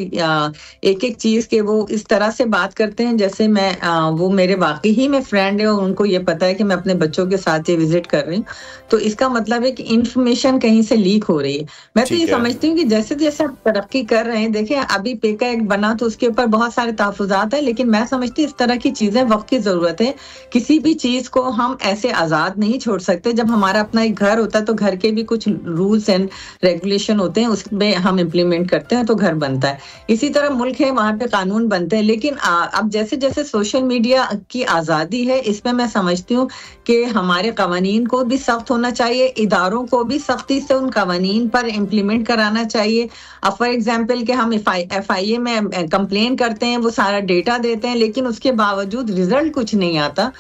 एक एक चीज के वो इस तरह से बात करते हैं जैसे मैं वो मेरे वाकई ही में फ्रेंड है, और उनको ये पता है कि मैं अपने बच्चों के साथ ये विजिट कर रही हूँ। तो इसका मतलब है कि इन्फॉर्मेशन कहीं से लीक हो रही है। मैं तो ये समझती हूँ कि जैसे जैसे आप तरक्की कर रहे हैं, देखिए अभी पेका एक बना तो उसके ऊपर बहुत सारे तहफुजात है, लेकिन मैं समझती हूँ इस तरह की चीजें वक्त की जरूरत है। किसी भी चीज को हम ऐसे आजाद नहीं छोड़ सकते। जब हमारा अपना एक घर होता है तो घर के भी कुछ रूल्स एंड रेगुलेशन होते हैं, उसमें हम इम्प्लीमेंट करते हैं तो घर बनता है। इसी तरह मुल्क है, वहां पे कानून बनते हैं। लेकिन अब जैसे जैसे सोशल मीडिया की आजादी है, इसमें मैं समझती हूँ कि हमारे कवानीन को भी सख्त होना चाहिए, इदारों को भी सख्ती से उन कवानीन पर इम्प्लीमेंट कराना चाहिए। अब फॉर एग्जाम्पल कि हम FIA में कंप्लेन करते हैं, वो सारा डेटा देते हैं, लेकिन उसके बावजूद रिजल्ट कुछ नहीं आता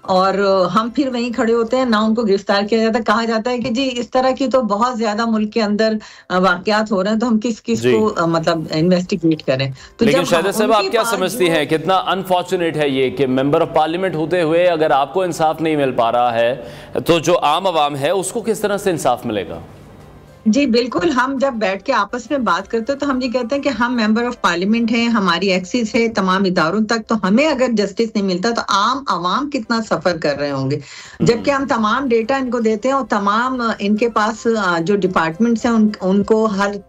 और हम फिर वहीं खड़े होते हैं, ना उनको गिरफ्तार किया जाता। कहा जाता है कि जी इस तरह की तो बहुत ज्यादा मुल्क के अंदर वाकयात हो रहे हैं, तो हम किस को मतलब इन्वेस्टिगेट करें। तो लेकिन शाहिदा साहब, आप क्या समझती हैं, कितना अनफॉर्चुनेट है ये कि मेंबर ऑफ पार्लियामेंट होते हुए अगर आपको इंसाफ नहीं मिल पा रहा है, तो जो आम आवाम है उसको किस तरह से इंसाफ मिलेगा? जी बिल्कुल, हम जब बैठ के आपस में बात करते हैं तो हम ये कहते हैं कि हम मेंबर ऑफ पार्लियामेंट हैं, हमारी एक्सेस है तमाम इदारों तक, तो हमें अगर जस्टिस नहीं मिलता तो आम आवाम कितना सफर कर रहे होंगे। जबकि हम तमाम डेटा इनको देते हैं और तमाम इनके पास जो डिपार्टमेंट्स हैं उनको हर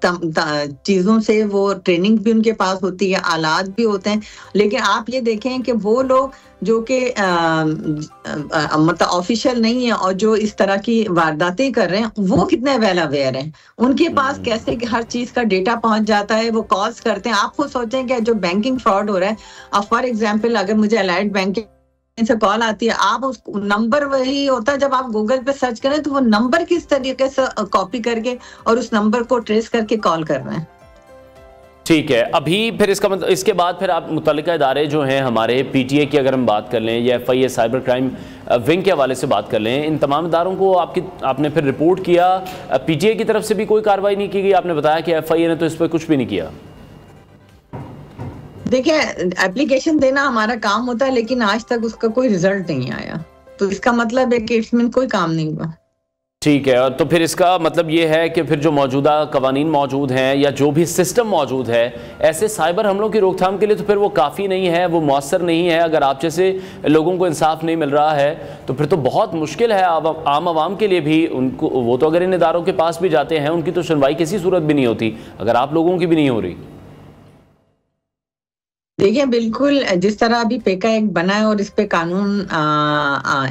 चीजों से वो ट्रेनिंग भी उनके पास होती है, आलात भी होते हैं। लेकिन आप ये देखें कि वो लोग जो कि मतलब ऑफिशियल नहीं है और जो इस तरह की वारदातें कर रहे हैं, वो कितने वेल अवेयर हैं, उनके पास कैसे हर चीज का डेटा पहुंच जाता है, वो कॉल्स करते हैं। आप खुद सोचें कि जो बैंकिंग फ्रॉड हो रहा है, अब फॉर एग्जांपल अगर मुझे अलाइड बैंक से कॉल आती है, आप उस नंबर वही होता है, जब आप गूगल पे सर्च करें तो वो नंबर किस तरीके से कॉपी करके और उस नंबर को ट्रेस करके कॉल कर रहे हैं। ठीक है, अभी फिर इसका मतलब इसके बाद फिर आप मुतल्लिका इदारे जो हैं हमारे PTA की अगर हम बात कर लें या FIA साइबर क्राइम विंग के हवाले से बात कर लें, इन तमाम इदारों को आपने फिर रिपोर्ट किया, PTA की तरफ से भी कोई कार्रवाई नहीं की गई? आपने बताया कि FIA ने तो इस पर कुछ भी नहीं किया। देखिए, एप्लीकेशन देना हमारा काम होता है, लेकिन आज तक उसका कोई रिजल्ट नहीं आया, तो इसका मतलब है कि इसमें कोई काम नहीं हुआ। ठीक है, तो फिर इसका मतलब ये है कि फिर जो मौजूदा कवानीन मौजूद हैं या जो भी सिस्टम मौजूद है ऐसे साइबर हमलों की रोकथाम के लिए, तो फिर वो काफ़ी नहीं है, वो मौसर नहीं है। अगर आप जैसे लोगों को इंसाफ नहीं मिल रहा है तो फिर तो बहुत मुश्किल है आम आवाम के लिए भी। उनको वो तो अगर इन इदारों के पास भी जाते हैं, उनकी तो सुनवाई किसी सूरत भी नहीं होती अगर आप लोगों की भी नहीं हो रही। देखिए, बिल्कुल जिस तरह अभी पेका एक्ट बना है और इस पे कानून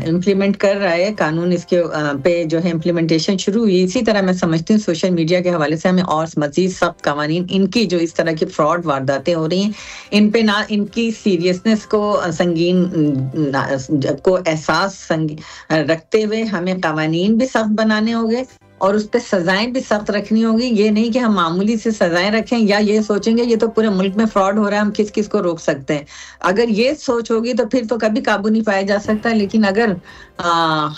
इम्प्लीमेंट कर रहा है, कानून इसके पे जो है इम्प्लीमेंटेशन शुरू हुई, इसी तरह मैं समझती हूँ सोशल मीडिया के हवाले से हमें और मजीद सख्त कवानीन, इनकी जो इस तरह की फ्रॉड वारदातें हो रही हैं, इन पे ना इनकी सीरियसनेस को संगीन को एहसास रखते हुए हमें कवानीन भी सख्त बनाने होंगे और उस पर सजाएं भी सख्त रखनी होगी। ये नहीं कि हम मामूली से सजाएं रखें या ये सोचेंगे ये तो पूरे मुल्क में फ्रॉड हो रहा है, हम किस किस को रोक सकते हैं। अगर ये सोच होगी तो फिर तो कभी काबू नहीं पाया जा सकता। लेकिन अगर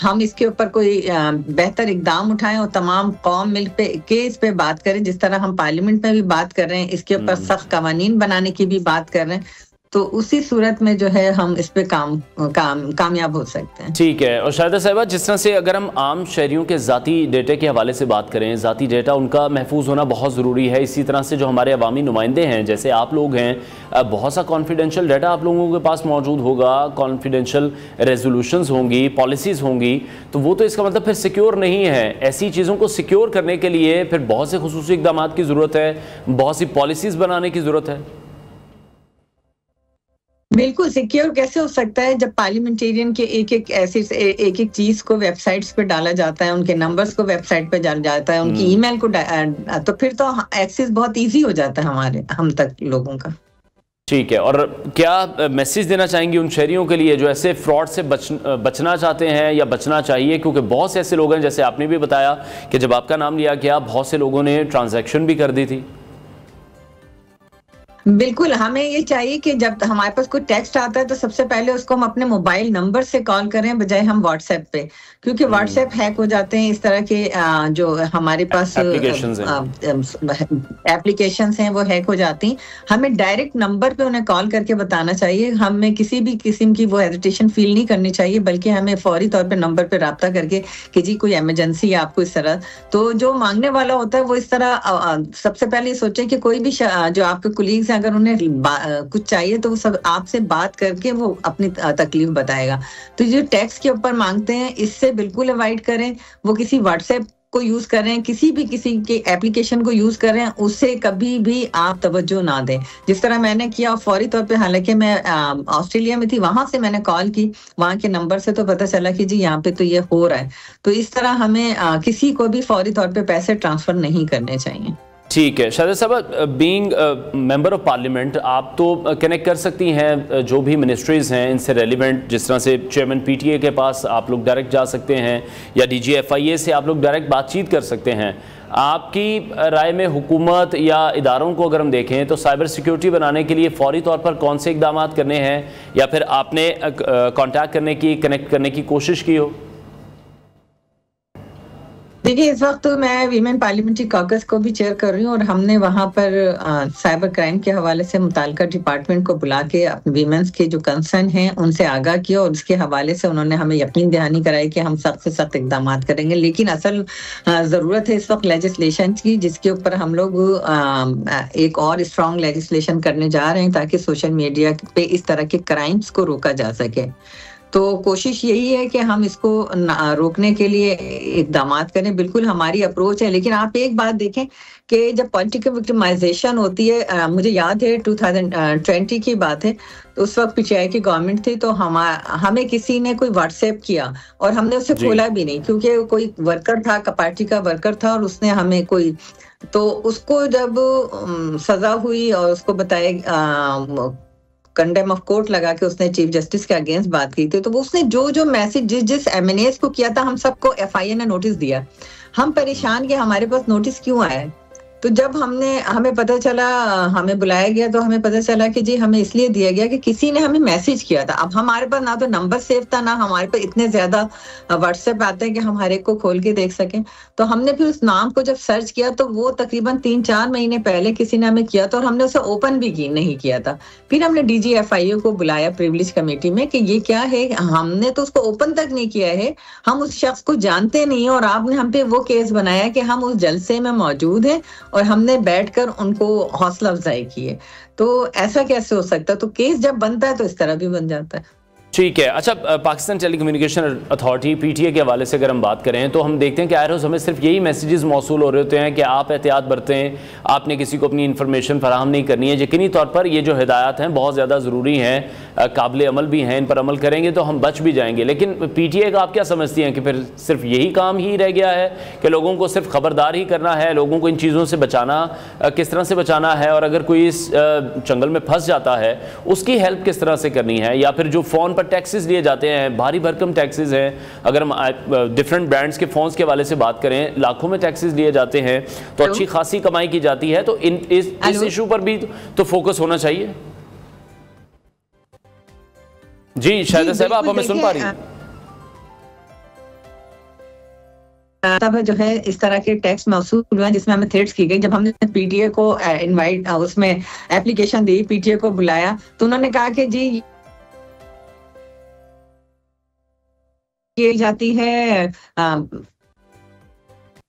हम इसके ऊपर कोई बेहतर इकदाम उठाएं और तमाम कौम मिल के इस पे बात करें, जिस तरह हम पार्लियामेंट में भी बात कर रहे हैं, इसके ऊपर सख्त कवानीन बनाने की भी बात कर रहे हैं, तो उसी सूरत में जो है हम इस पे कामयाब हो सकते हैं। ठीक है। और शाहिदा साहिबा, जिस तरह से अगर हम आम शहरियों के ज़ाती डेटा के हवाले से बात करें, ज़ाती डेटा उनका महफूज होना बहुत ज़रूरी है। इसी तरह से जो हमारे अवामी नुमाइंदे हैं, जैसे आप लोग हैं, बहुत सा कॉन्फिडेंशियल डाटा आप लोगों के पास मौजूद होगा, कॉन्फिडेंशियल रेजोल्यूशंस होंगी, पॉलिसीज़ होंगी, तो वो तो इसका मतलब फिर सिक्योर नहीं है। ऐसी चीज़ों को सिक्योर करने के लिए फिर बहुत से खुसूसी इक़दाम की ज़रूरत है, बहुत सी पॉलिसीज़ बनाने की ज़रूरत है। बिल्कुल, सिक्योर कैसे हो सकता है जब पार्लियामेंटेरियन के एक एक चीज को वेबसाइट्स पे डाला जाता है, उनके नंबर्स को वेबसाइट पे डाला जाता है, उनकी ईमेल को, तो फिर तो एक्सेस बहुत इजी हो जाता है हम तक लोगों का। ठीक है। और क्या मैसेज देना चाहेंगी उन शहरियों के लिए जो ऐसे फ्रॉड से बचना चाहते हैं या बचना चाहिए? क्योंकि बहुत से ऐसे लोग हैं, जैसे आपने भी बताया कि जब आपका नाम लिया गया बहुत से लोगों ने ट्रांजैक्शन भी कर दी थी। बिल्कुल, हमें ये चाहिए कि जब हमारे पास कोई टेक्स्ट आता है तो सबसे पहले उसको हम अपने मोबाइल नंबर से कॉल करें, बजाय हम व्हाट्सएप पे, क्योंकि व्हाट्सएप हैक हो जाते हैं। इस तरह के जो हमारे पास एप्लीकेशंस हैं वो हैक हो जाती हैं। हमें डायरेक्ट नंबर पे उन्हें कॉल करके बताना चाहिए। हमें किसी भी किस्म की वो हेजिटेशन फील नहीं करनी चाहिए, बल्कि हमें फौरी तौर पे नंबर पे राब्ता करके कि जी कोई इमरजेंसी है आपको, इस तरह। तो जो मांगने वाला होता है वो इस तरह सबसे पहले सोचे कि कोई भी जो आपके कुलीग्स हैं, अगर उन्हें कुछ चाहिए तो वो सब आपसे बात करके वो अपनी तकलीफ बताएगा। तो जो टैक्स के ऊपर मांगते हैं, इससे बिल्कुल अवॉइड करें। वो किसी व्हाट्सएप को यूज कर रहे हैं, किसी के एप्लीकेशन को यूज कर रहे हैं, उससे कभी भी आप तवज्जो ना दें। जिस तरह मैंने किया फौरी तौर पे, हालांकि मैं ऑस्ट्रेलिया में थी, वहां से मैंने कॉल की, वहां के नंबर से तो पता चला कि जी यहाँ पे तो ये हो रहा है। तो इस तरह हमें किसी को भी फौरी तौर पे पैसे ट्रांसफर नहीं करने चाहिए। ठीक है शाहिदा साहब, बीइंग मेंबर ऑफ पार्लियामेंट आप तो कनेक्ट कर सकती हैं जो भी मिनिस्ट्रीज़ हैं इनसे रेलिवेंट, जिस तरह से चेयरमैन पीटीए के पास आप लोग डायरेक्ट जा सकते हैं या डीजी एफआईए से आप लोग डायरेक्ट बातचीत कर सकते हैं। आपकी राय में हुकूमत या इदारों को अगर हम देखें तो साइबर सिक्योरिटी बनाने के लिए फौरी तौर पर कौन से इकदाम करने हैं, या फिर आपने कॉन्टैक्ट करने की, कनेक्ट करने की कोशिश की हो? देखिए, इस वक्त तो मैं वीमेन पार्लियामेंट्री कॉकस को भी चेयर कर रही हूँ और हमने वहाँ पर साइबर क्राइम के हवाले से मुताल्लिका डिपार्टमेंट को बुला के अपने वीमेंस के जो कंसर्न हैं उनसे आगाह किया, और उसके हवाले से उन्होंने हमें यकीन दहानी कराई कि हम सख्त से सख्त इकदाम करेंगे। लेकिन असल ज़रूरत है इस वक्त लेजिस्लेशन की, जिसके ऊपर हम लोग एक और स्ट्रॉन्ग लेजिस्लेशन करने जा रहे हैं ताकि सोशल मीडिया पे इस तरह के क्राइम्स को रोका जा सके। तो कोशिश यही है कि हम इसको रोकने के लिए इकदाम करें, बिल्कुल हमारी अप्रोच है। लेकिन आप एक बात देखें कि जब पॉलिटिकल विक्टिमाइजेशन होती है, मुझे याद है 2020 की बात है, तो उस वक्त पीटीआई की गवर्नमेंट थी, तो हमें किसी ने कोई व्हाट्सएप किया और हमने उसे खोला भी नहीं, क्योंकि कोई वर्कर था, पार्टी का वर्कर था, और उसने हमें कोई, तो उसको जब सजा हुई और उसको बताया, कंडेम ऑफ कोर्ट लगा के उसने चीफ जस्टिस के अगेंस्ट बात की थी, तो वो उसने जो मैसेज जिस एमएनएस को किया था, हम सबको एफआईए ने नोटिस दिया। हम परेशान कि हमारे पास नोटिस क्यों आया है। तो जब हमें पता चला, हमें बुलाया गया, तो हमें पता चला कि जी हमें इसलिए दिया गया कि किसी ने हमें मैसेज किया था। अब हमारे पास ना तो नंबर सेव था, ना हमारे पास इतने ज्यादा व्हाट्सएप आते हैं कि हम हर एक को खोल के देख सकें। तो हमने फिर उस नाम को जब सर्च किया तो वो तकरीबन 3-4 महीने पहले किसी ने हमें किया था, और हमने उसे ओपन भी नहीं किया था। फिर हमने डीजी एफआईए को बुलाया प्रिविलेज कमेटी में कि ये क्या है, हमने तो उसको ओपन तक नहीं किया है, हम उस शख्स को जानते नहीं, और आपने हम पे वो केस बनाया कि हम उस जलसे में मौजूद हैं और हमने बैठकर उनको हौसला अफजाई की है। तो ऐसा कैसे हो सकता है? तो केस जब बनता है तो इस तरह भी बन जाता है। ठीक है। अच्छा, पाकिस्तान टेलीकम्युनिकेशन अथॉरिटी पीटीए के हवाले से अगर हम बात करें तो हम देखते हैं कि आए रोज़ हमें सिर्फ यही मैसेजेस मौसूल हो रहे होते हैं कि आप एहतियात बरतें, आपने किसी को अपनी इन्फॉर्मेशन फराहम नहीं करनी है। यकीनी तौर पर ये जो हिदायत हैं बहुत ज़्यादा ज़रूरी हैं, काबिल अमल भी हैं, इन पर अमल करेंगे तो हम बच भी जाएंगे। लेकिन पीटीए का आप क्या समझती हैं कि फिर सिर्फ यही काम ही रह गया है कि लोगों को सिर्फ खबरदार ही करना है, लोगों को इन चीज़ों से बचाना, किस तरह से बचाना है, और अगर कोई इस जंगल में फंस जाता है उसकी हेल्प किस तरह से करनी है, या फिर जो फ़ोन टैक्सेस लिए जाते हैं, भारी भरकम टैक्सेस हैं, अगर हम डिफरेंट ब्रांड्स के फोन्स के वाले से बात करें, लाखों में टैक्सेस लिए जाते हैं, तो अच्छी खासी कमाई की जाती है, तो इस इशू पर भी तो फोकस होना चाहिए। जी शाहिदा साहब, आप हमें सुन पा रही हैं? तब जो है इस तरह के टैक्स मौसूल हुए जिसमें हमें थ्रेट्स की गई। जब हमने पीटीए को इनवाइट, उसमें एप्लीकेशन दी, पीटीए को बुलाया, तो उन्होंने कहा कि जी की जाती है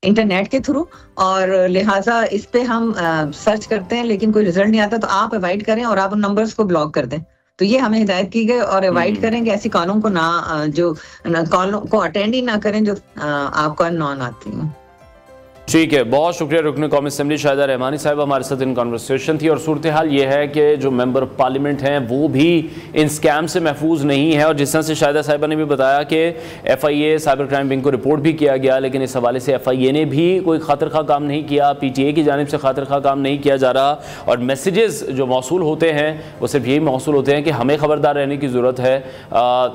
इंटरनेट के थ्रू, और लिहाजा इस पे हम सर्च करते हैं लेकिन कोई रिजल्ट नहीं आता, तो आप अवॉइड करें और आप उन नंबर्स को ब्लॉक कर दें। तो ये हमें हिदायत की गई, और अवॉइड करें कि ऐसी कॉलों को जो कॉलों को अटेंड ही ना करें जो आपको नॉन आती हैं। ठीक है, बहुत शुक्रिया रुकन कौमी असेंबली शाहिदा रहमानी साहब, हमारे साथ इन कॉन्वर्सेशन थी। और सूरत हाल ये है कि जो मेंबर ऑफ पार्लियामेंट हैं वो भी इन स्कैम से महफूज नहीं है, और जिस तरह से शाहिदा साहिबा ने भी बताया कि एफआईए साइबर क्राइम विंग को रिपोर्ट भी किया गया, लेकिन इस हवाले से एफआईए ने भी कोई खातिर खा काम नहीं किया, पीटीए की जानिब से खातिर खा काम नहीं किया जा रहा, और मैसेजेस जो मौसूल होते हैं वो सिर्फ यही मौसूल होते हैं कि हमें ख़बरदार रहने की ज़रूरत है।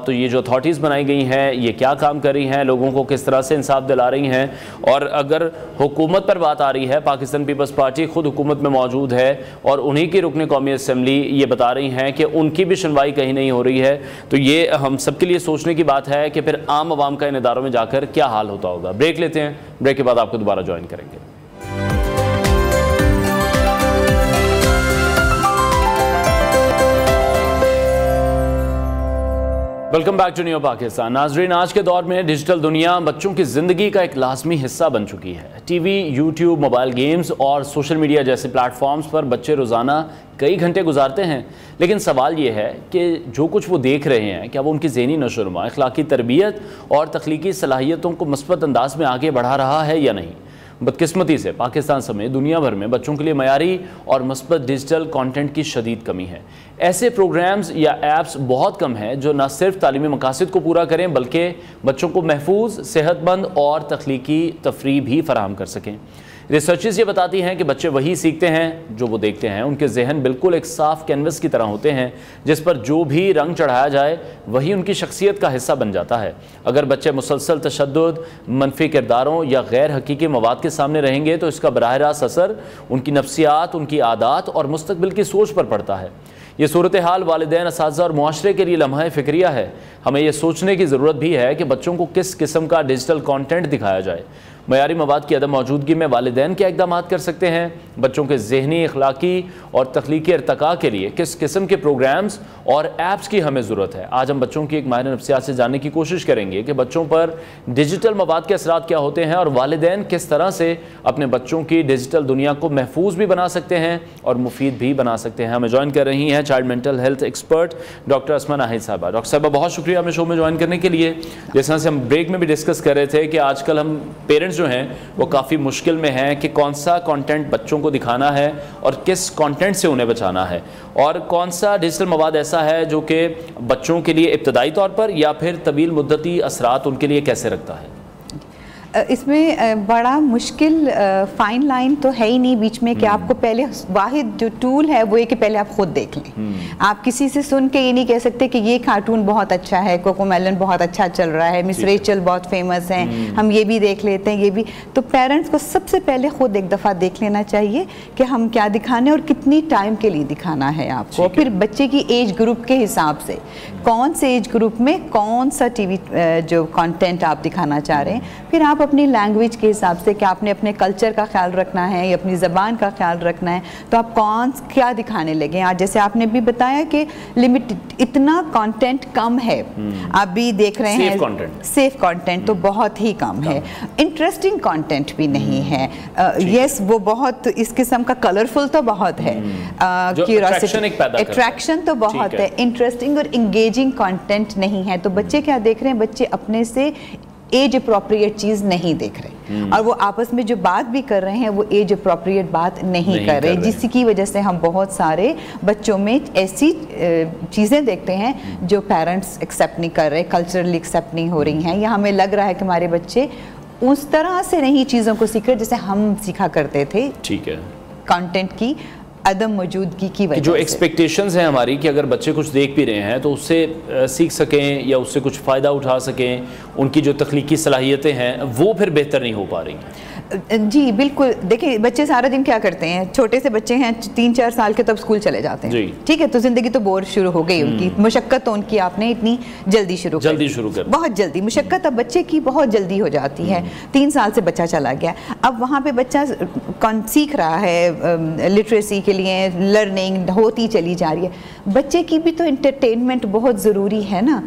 तो ये जो अथॉरिटीज़ बनाई गई हैं ये क्या काम कर रही हैं, लोगों को किस तरह से इंसाफ दिला रही हैं, और अगर हुकूमत पर बात आ रही है, पाकिस्तान पीपल्स पार्टी खुद हुकूमत में मौजूद है और उन्हीं की रुकन कौमी असेंबली ये बता रही हैं कि उनकी भी सुनवाई कहीं नहीं हो रही है, तो ये हम सबके लिए सोचने की बात है कि फिर आम आवाम का इन इदारों में जाकर क्या हाल होता होगा। ब्रेक लेते हैं, ब्रेक के बाद आपको दोबारा ज्वाइन करेंगे। Welcome back to new Pakistan. नाजरीन, आज के दौर में डिजिटल दुनिया बच्चों की ज़िंदगी का एक लाजमी हिस्सा बन चुकी है। टीवी, यूट्यूब, मोबाइल गेम्स और सोशल मीडिया जैसे प्लेटफॉर्म्स पर बच्चे रोज़ाना कई घंटे गुजारते हैं। लेकिन सवाल ये है कि जो कुछ वो देख रहे हैं, क्या वो उनकी ज़हनी नशोनुमा, अखलाकी तरबियत और तख्लीकी सलाहियतों को मस्बत अंदाज में आगे बढ़ा रहा है या नहीं। बदकिस्मती से पाकिस्तान समेत दुनिया भर में बच्चों के लिए मयारी और मस्बत डिजिटल कंटेंट की शदीद कमी है। ऐसे प्रोग्राम्स या ऐप्स बहुत कम हैं जो न सिर्फ तालीमी मकासद को पूरा करें बल्कि बच्चों को महफूज, सेहतमंद और तख्लीकी तफरीह भी फराहम कर सकें। रिसर्चेस ये बताती हैं कि बच्चे वही सीखते हैं जो वो देखते हैं। उनके जहन बिल्कुल एक साफ कैनवस की तरह होते हैं जिस पर जो भी रंग चढ़ाया जाए वही उनकी शख्सियत का हिस्सा बन जाता है। अगर बच्चे मुसलसल तशद्दुद, मनफी किरदारों या गैर हकीकी मवाद के सामने रहेंगे तो इसका बराह रास्त असर उनकी नफ्सियात, उनकी आदात और मुस्तकबिल की सोच पर पड़ता है। ये सूरत हाल वालिदैन, असातिज़ा और मुआशरे के लिए लम्हा फ़िक्रिया है। हमें यह सोचने की ज़रूरत भी है कि बच्चों को किस किस्म का डिजिटल कंटेंट दिखाया जाए। मयारी मवाद की अदम मौजूदगी में वालिदैन क्या इक़दाम कर सकते हैं। बच्चों के ज़हनी, अखलाकी और तख्लीकी इर्तका के लिए किस किस्म के प्रोग्राम्स और ऐप्स की हमें ज़रूरत है। आज हम बच्चों की एक माहिर नफ्सियात से जानने की कोशिश करेंगे कि बच्चों पर डिजिटल मवाद के असरात क्या होते हैं और वालिदैन किस तरह से अपने बच्चों की डिजिटल दुनिया को महफूज भी बना सकते हैं और मुफीद भी बना सकते हैं। हमें ज्वाइन कर रही हैं child mental health expert doctor Asma Nahid साहबा। डॉक्टर साहबा, बहुत शुक्रिया हमें शो में ज्वाइन करने के लिए। जैसा से हम ब्रेक में भी डिस्कस कर रहे थे कि आजकल हम पेरेंट्स जो हैं वो काफ़ी मुश्किल में हैं कि कौन सा कंटेंट बच्चों को दिखाना है और किस कंटेंट से उन्हें बचाना है, और कौन सा डिजिटल मवाद ऐसा है जो कि बच्चों के लिए इब्तदाई तौर पर या फिर तवील मुद्दती असरात उनके लिए कैसे रखता है। इसमें बड़ा मुश्किल फाइन लाइन तो है ही नहीं बीच में कि आपको पहले वाहिद जो टूल है वो है कि पहले आप खुद देख लें। आप किसी से सुन के ये नहीं कह सकते कि ये कार्टून बहुत अच्छा है, कोकोमेलन बहुत अच्छा चल रहा है, मिस रेचल बहुत फेमस हैं, हम ये भी देख लेते हैं, ये भी। तो पेरेंट्स को सबसे पहले खुद एक दफ़ा देख लेना चाहिए कि हम क्या दिखाने और कितनी टाइम के लिए दिखाना है आपको। फिर बच्चे की एज ग्रुप के हिसाब से कौन से एज ग्रुप में कौन सा टीवी जो कंटेंट आप दिखाना चाह रहे हैं, फिर आप अपनी लैंग्वेज के हिसाब से कि आपने अपने कल्चर का ख्याल रखना है या अपनी ज़बान का ख्याल रखना है तो आप क्या दिखाने लगे। आज जैसे आपने भी बताया कि लिमिटेड इतना कंटेंट कम है, आप भी देख रहे हैं सेफ कंटेंट तो बहुत ही कम है, इंटरेस्टिंग कंटेंट भी नहीं है। यस, वो बहुत इस किस्म का कलरफुल तो बहुत है, क्यूरियोसिटी, अट्रैक्शन तो बहुत है, इंटरेस्टिंग और इंगेजिंग कंटेंट नहीं है। तो बच्चे क्या देख रहे हैं, बच्चे अपने से एज अप्रोप्रिएट चीज़ नहीं देख रहे और वो आपस में जो बात भी कर रहे हैं वो एज अप्रोप्रिएट बात नहीं कर रहे, जिसकी वजह से हम बहुत सारे बच्चों में ऐसी चीज़ें देखते हैं जो पेरेंट्स एक्सेप्ट नहीं कर रहे, कल्चरली एक्सेप्ट नहीं हो रही हैं, या हमें लग रहा है कि हमारे बच्चे उस तरह से नहीं चीज़ों को सीख रहे जैसे हम सीखा करते थे। ठीक है, कंटेंट की अदम मौजूदगी की वजह जो एक्सपेक्टेशंस हैं हमारी कि अगर बच्चे कुछ देख भी रहे हैं तो उससे सीख सकें या उससे कुछ फ़ायदा उठा सकें, उनकी जो तख्लीकी सलाहियतें हैं वो फिर बेहतर नहीं हो पा रही हैं। जी बिल्कुल, देखिए बच्चे सारा दिन क्या करते हैं, छोटे से बच्चे हैं 3-4 साल के तब स्कूल चले जाते हैं, ठीक है, तो जिंदगी तो बोर शुरू हो गई उनकी, मुशक्कत तो उनकी आपने इतनी जल्दी शुरू कर बहुत जल्दी मुशक्कत अब बच्चे की बहुत जल्दी हो जाती है। 3 साल से बच्चा चला गया, अब वहाँ पे बच्चा सीख रहा है, लिटरेसी के लिए लर्निंग होती चली जा रही है, बच्चे की भी तो इंटरटेनमेंट बहुत ज़रूरी है ना।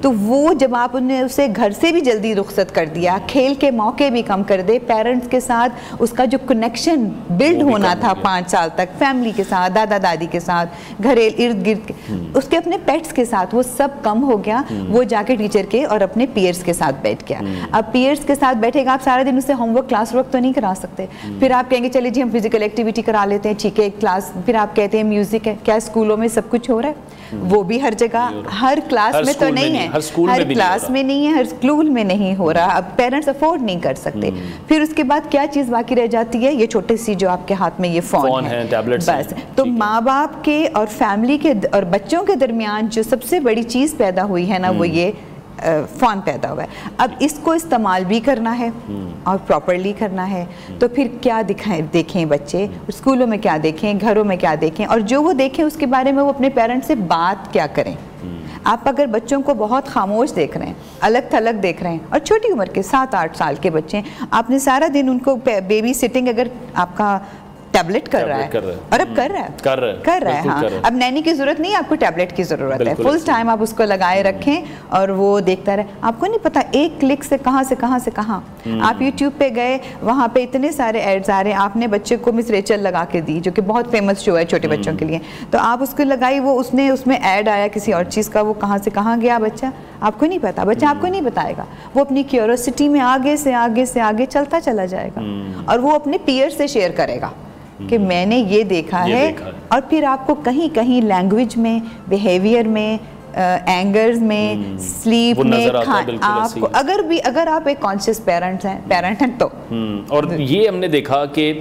तो वो जब आप उसे घर से भी जल्दी रुखसत कर दिया, खेल के मौके भी कम कर दे, पेरेंट्स के साथ उसका जो कनेक्शन बिल्ड होना था 5 साल तक, फैमिली के साथ, दादा दादी के साथ, घरेल इर्द गिर्द, उसके अपने पेट्स के साथ, वो सब कम हो गया। वो जाके टीचर के और अपने पीयर्स के साथ बैठ गया। अब पीयर्स के साथ बैठेगा, आप सारा दिन उससे होमवर्क, क्लास वर्क तो नहीं करा सकते, फिर आप कहेंगे चलिए जी हम फिजिकल एक्टिविटी करा लेते हैं, ठीक है क्लास, फिर आप कहते हैं म्यूजिक है, क्या स्कूलों में सब कुछ हो रहा है? वो भी हर जगह, हर क्लास में तो नहीं है, हर क्लास में नहीं है, हर स्कूल में नहीं हो रहा। अब पेरेंट्स अफोर्ड नहीं कर सकते। फिर उसके बाद क्या चीज़ बाकी रह जाती है, ये छोटी सी जो आपके हाथ में ये फोन है, टैबलेट्स बस। तो माँ बाप के और फैमिली के और बच्चों के दरमियान जो सबसे बड़ी चीज़ पैदा हुई है ना, वो ये फ़ोन पैदा हुआ है। अब इसको इस्तेमाल भी करना है और प्रॉपरली करना है, तो फिर क्या देखें बच्चे, स्कूलों में क्या देखें, घरों में क्या देखें, और जो वो देखें उसके बारे में वो अपने पेरेंट्स से बात क्या करें। आप अगर बच्चों को बहुत खामोश देख रहे हैं, अलग थलग देख रहे हैं, और छोटी उम्र के 7-8 साल के बच्चे, आपने सारा दिन उनको बेबी सिटिंग, अगर आपका टैबलेट कर रहा है और अब कर रहा है हाँ। अब नैनी की जरूरत नहीं, आपको टैबलेट की जरूरत है। फुल टाइम आप उसको लगाए रखें और वो देखता रहे। आपको नहीं पता एक क्लिक से कहाँ से कहाँ आप यूट्यूब पे गए, वहाँ पे इतने सारे एड्स आ रहे हैं। आपने बच्चे को मिस रेचल लगा के दी, जो कि बहुत फेमस शो है छोटे बच्चों के लिए, तो आप उसको लगाई, वो उसमें ऐड आया किसी और चीज़ का, वो कहाँ से कहाँ गया बच्चा आपको नहीं पता, बच्चा आपको नहीं बताएगा। वो अपनी क्यूरियोसिटी में आगे से आगे चलता चला जाएगा और वो अपने पीयर से शेयर करेगा कि मैंने ये देखा है। और फिर आपको कहीं कहीं लैंग्वेज में, बिहेवियर में, एंगर्स में, स्लीप में, आपको अगर आप एक कॉन्शियस पेरेंट हैं तो और ये हमने देखा कि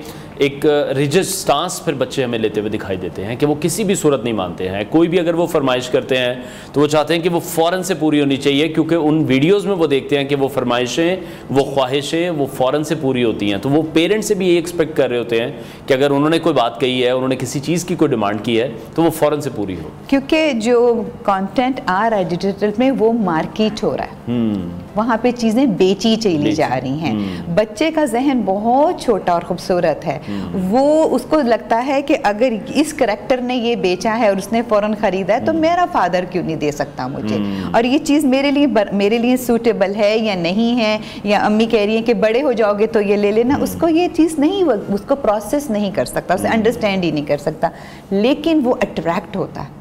एक रिजिड स्टांस फिर बच्चे हमें लेते हुए दिखाई देते हैं कि वो किसी भी सूरत नहीं मानते हैं। कोई भी अगर वो फरमाइश करते हैं तो वो चाहते हैं कि वो फ़ौरन से पूरी होनी चाहिए, क्योंकि उन वीडियोस में वो देखते हैं कि वो फरमाइशें, वो ख्वाहिशें वो फ़ौरन से पूरी होती हैं। तो वो पेरेंट्स से भी ये एक्सपेक्ट कर रहे होते हैं कि अगर उन्होंने कोई बात कही है, उन्होंने किसी चीज़ की कोई डिमांड की है तो वो फ़ौरन से पूरी हो, क्योंकि जो कॉन्टेंट आ रहा है डिजिटल में वो मार्केट हो रहा है, वहाँ पे चीज़ें बेची चली जा रही हैं। बच्चे का जहन बहुत छोटा और खूबसूरत है, वो उसको लगता है कि अगर इस करैक्टर ने ये बेचा है और उसने फ़ौरन ख़रीदा है तो मेरा फादर क्यों नहीं दे सकता मुझे, और ये चीज़ मेरे लिए सूटेबल है या नहीं है, या अम्मी कह रही है कि बड़े हो जाओगे तो ये ले लेना, उसको ये चीज़ नहीं, उसको प्रोसेस नहीं कर सकता, उसे अंडरस्टैंड ही नहीं कर सकता, लेकिन वो अट्रैक्ट होता है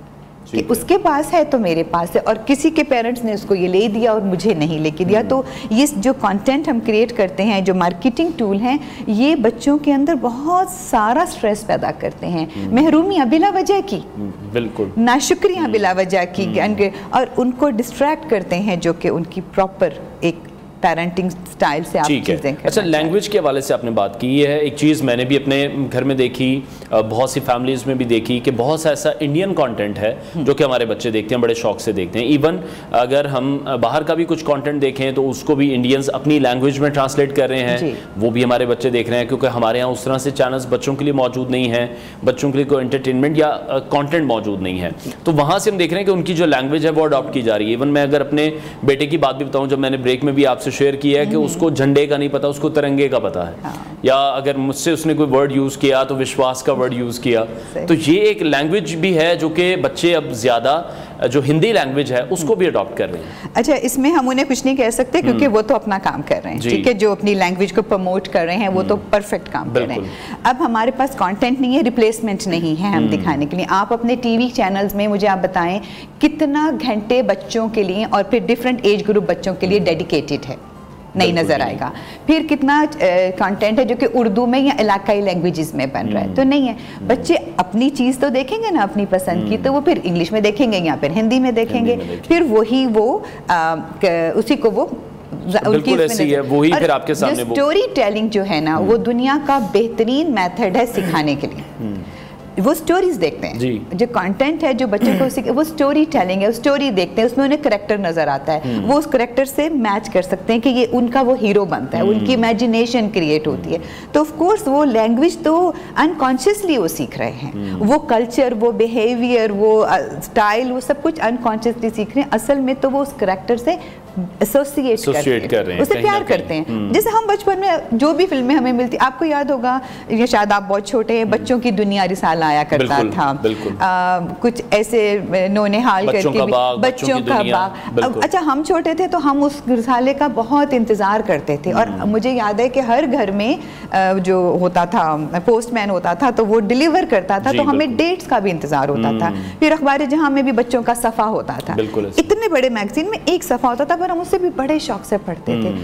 कि उसके पास है तो मेरे पास है, और किसी के पेरेंट्स ने उसको ये ले दिया और मुझे नहीं लेके दिया। तो ये जो कंटेंट हम क्रिएट करते हैं, जो मार्केटिंग टूल हैं, ये बच्चों के अंदर बहुत सारा स्ट्रेस पैदा करते हैं, महरूमियाँ बिला वजह की, बिल्कुल नाशुक्रियाँ बिला वजह की, और उनको डिस्ट्रैक्ट करते हैं, जो कि उनकी प्रॉपर एक पेरेंटिंग स्टाइल से आप चीज़ें करना। अच्छा, लैंग्वेज के हवाले से आपने बात की, ये है एक चीज़ मैंने भी अपने घर में देखी, बहुत सी फैमिलीज़ में भी देखी कि बहुत सा ऐसा इंडियन कंटेंट है जो कि हमारे बच्चे देखते हैं, बड़े शौक से देखते हैं। इवन अगर हम बाहर का भी कुछ कंटेंट देखें तो उसको भी इंडियंस अपनी लैंग्वेज में ट्रांसलेट कर रहे हैं, वो भी हमारे बच्चे देख रहे हैं, क्योंकि हमारे यहाँ उस तरह से चैनल्स बच्चों के लिए मौजूद नहीं हैं, बच्चों के लिए कोई एंटरटेनमेंट या कॉन्टेंट मौजूद नहीं है। तो वहाँ से हम देख रहे हैं कि उनकी जो लैंग्वेज है वो अडॉप्ट की जा रही है। इवन मैं अगर अपने बेटे की बात भी बताऊँ, जब मैंने ब्रेक में भी आपसे शेयर किया है कि उसको झंडे का नहीं पता, उसको तिरंगे का पता है, या अगर मुझसे उसने कोई वर्ड यूज़ किया तो विश्वास का वर्ड यूज़ किया। तो ये एक लैंग्वेज भी है जो कि बच्चे अब ज़्यादा जो हिंदी लैंग्वेज है उसको भी अडॉप्ट कर रहे हैं। अच्छा, इसमें हम उन्हें कुछ नहीं कह सकते क्योंकि वो तो अपना काम कर रहे हैं, ठीक है, जो अपनी लैंग्वेज को प्रमोट कर रहे हैं वो तो परफेक्ट काम कर रहे हैं। अब हमारे पास कंटेंट नहीं है, रिप्लेसमेंट नहीं है हम दिखाने के लिए। आप अपने टीवी चैनल्स में मुझे आप बताएं कितना घंटे बच्चों के लिए और फिर डिफरेंट एज ग्रुप बच्चों के लिए डेडिकेटेड है, नहीं नजर आएगा। फिर कितना कंटेंट है जो कि उर्दू में या इलाकाई लैंग्वेजेस में बन रहा है, तो नहीं है। बच्चे अपनी चीज़ तो देखेंगे ना अपनी पसंद की, तो वो फिर इंग्लिश में देखेंगे या फिर हिंदी में देखेंगे, फिर वही वो उसी को वो बिल्कुल ऐसी है, वही फिर आपके सामने स्टोरी टेलिंग जो है ना, वो दुनिया का बेहतरीन मेथड है सिखाने के लिए। वो स्टोरीज देखते हैं, जो कंटेंट है जो बच्चे को सीखे, वो स्टोरी टेलिंग है, स्टोरी देखते हैं, उसमें उन्हें करेक्टर नजर आता है, वो उस करेक्टर से मैच कर सकते हैं कि ये उनका वो हीरो बनता है, उनकी इमेजिनेशन क्रिएट होती है। तो ऑफ कोर्स वो लैंग्वेज तो अनकॉन्शियसली वो सीख रहे हैं, वो कल्चर, वो बिहेवियर, वो स्टाइल, वो सब कुछ अनकॉन्शियसली सीख रहे हैं। असल में तो वो उस करेक्टर से एसोसिएट कर रहे हैं, उससे प्यार करते हैं। जैसे हम बचपन में जो भी फिल्में हमें मिलती, आपको याद होगा, या शायद आप बहुत छोटे हैं, बच्चों की दुनिया रिसाला आया करता था, कुछ ऐसे नौनिहाल करके भी, बच्चों का बाग। अच्छा, हम छोटे थे तो हम उस रिसाले का बहुत इंतजार करते थे, और मुझे याद है कि हर घर में जो होता था पोस्टमैन होता था, तो वो डिलीवर करता था, तो हमें डेट्स का भी इंतजार होता था। फिर अखबार जहां में भी बच्चों का सफा होता था, इतने बड़े मैगजीन में एक सफा होता था, पर हम उससे भी बड़े शौक से पढ़ते थे।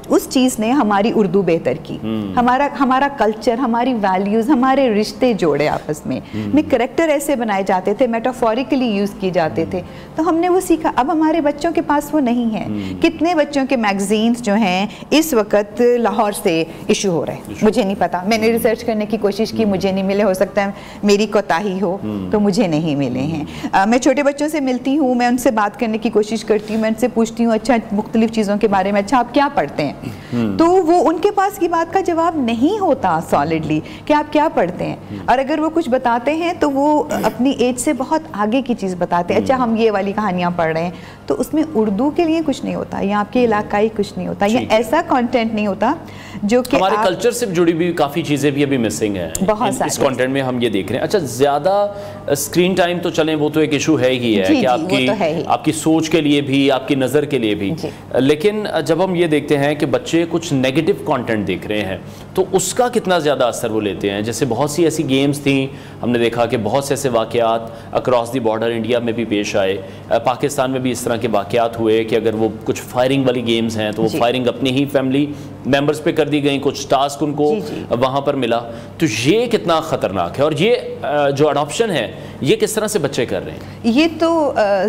उस चीज ने हमारी उर्दू बेहतर की, हमारा कल्चर, हमारी वैल्यूज, हमारे रिश्ते जोड़े आपस में करेक्टर ऐसे बनाए जाते थे, मेटाफोरिकली यूज किए जाते थे, तो हमने वो सीखा। अब हमारे बच्चों के पास वो नहीं है। कितने बच्चों के मैगजीन्स जो हैं इस वक्त लाहौर से इशू हो रहे हैं, मुझे नहीं पता, मैंने रिसर्च करने की कोशिश की, मुझे नहीं मिले, हो सकता है मेरी कोताही हो, तो मुझे नहीं मिले हैं। मैं छोटे बच्चों से मिलती हूँ, मैं उनसे बात करने की कोशिश करती हूँ, मैं उनसे पूछती हूँ हूँ अच्छा मुख्तलिफ चीज़ों के बारे में, अच्छा आप क्या पढ़ते हैं, तो वो उनके पास की बात का जवाब नहीं होता सॉलिडली कि आप क्या पढ़ते हैं। और अगर वो कुछ बताते हैं तो वो अपनी एज से बहुत आगे की चीज़ बताते हैं, अच्छा हम ये वाली कहानियाँ पढ़ रहे हैं, तो उसमें उर्दू के लिए कुछ नहीं होता या आपके इलाकाई कुछ नहीं होता या ऐसा कंटेंट नहीं होता जो कि हमारे कल्चर से जुड़ी भी काफ़ी चीज़ें भी अभी मिसिंग हैं बहुत इस कंटेंट में, हम ये देख रहे हैं। अच्छा, ज़्यादा स्क्रीन टाइम तो चलें वो तो एक इशू है ही है कि आपकी सोच के लिए भी, आपकी नज़र के लिए भी, लेकिन जब हम ये देखते हैं कि बच्चे कुछ नेगेटिव कंटेंट देख रहे हैं तो उसका कितना ज़्यादा असर वो लेते हैं। जैसे बहुत सी ऐसी गेम्स थी, हमने देखा कि बहुत से ऐसे वाक़यात अक्रॉस द बॉर्डर इंडिया में भी पेश आए, पाकिस्तान में भी इस तरह के वाक़यात हुए कि अगर वो कुछ फायरिंग वाली गेम्स हैं तो वो फायरिंग अपनी ही फैमिली मेंबर्स पे कर दी गई, कुछ टास्क उनको वहाँ पर मिला। तो ये कितना ख़तरनाक है और ये जो अडॉप्शन है ये किस तरह से बच्चे कर रहे हैं? ये तो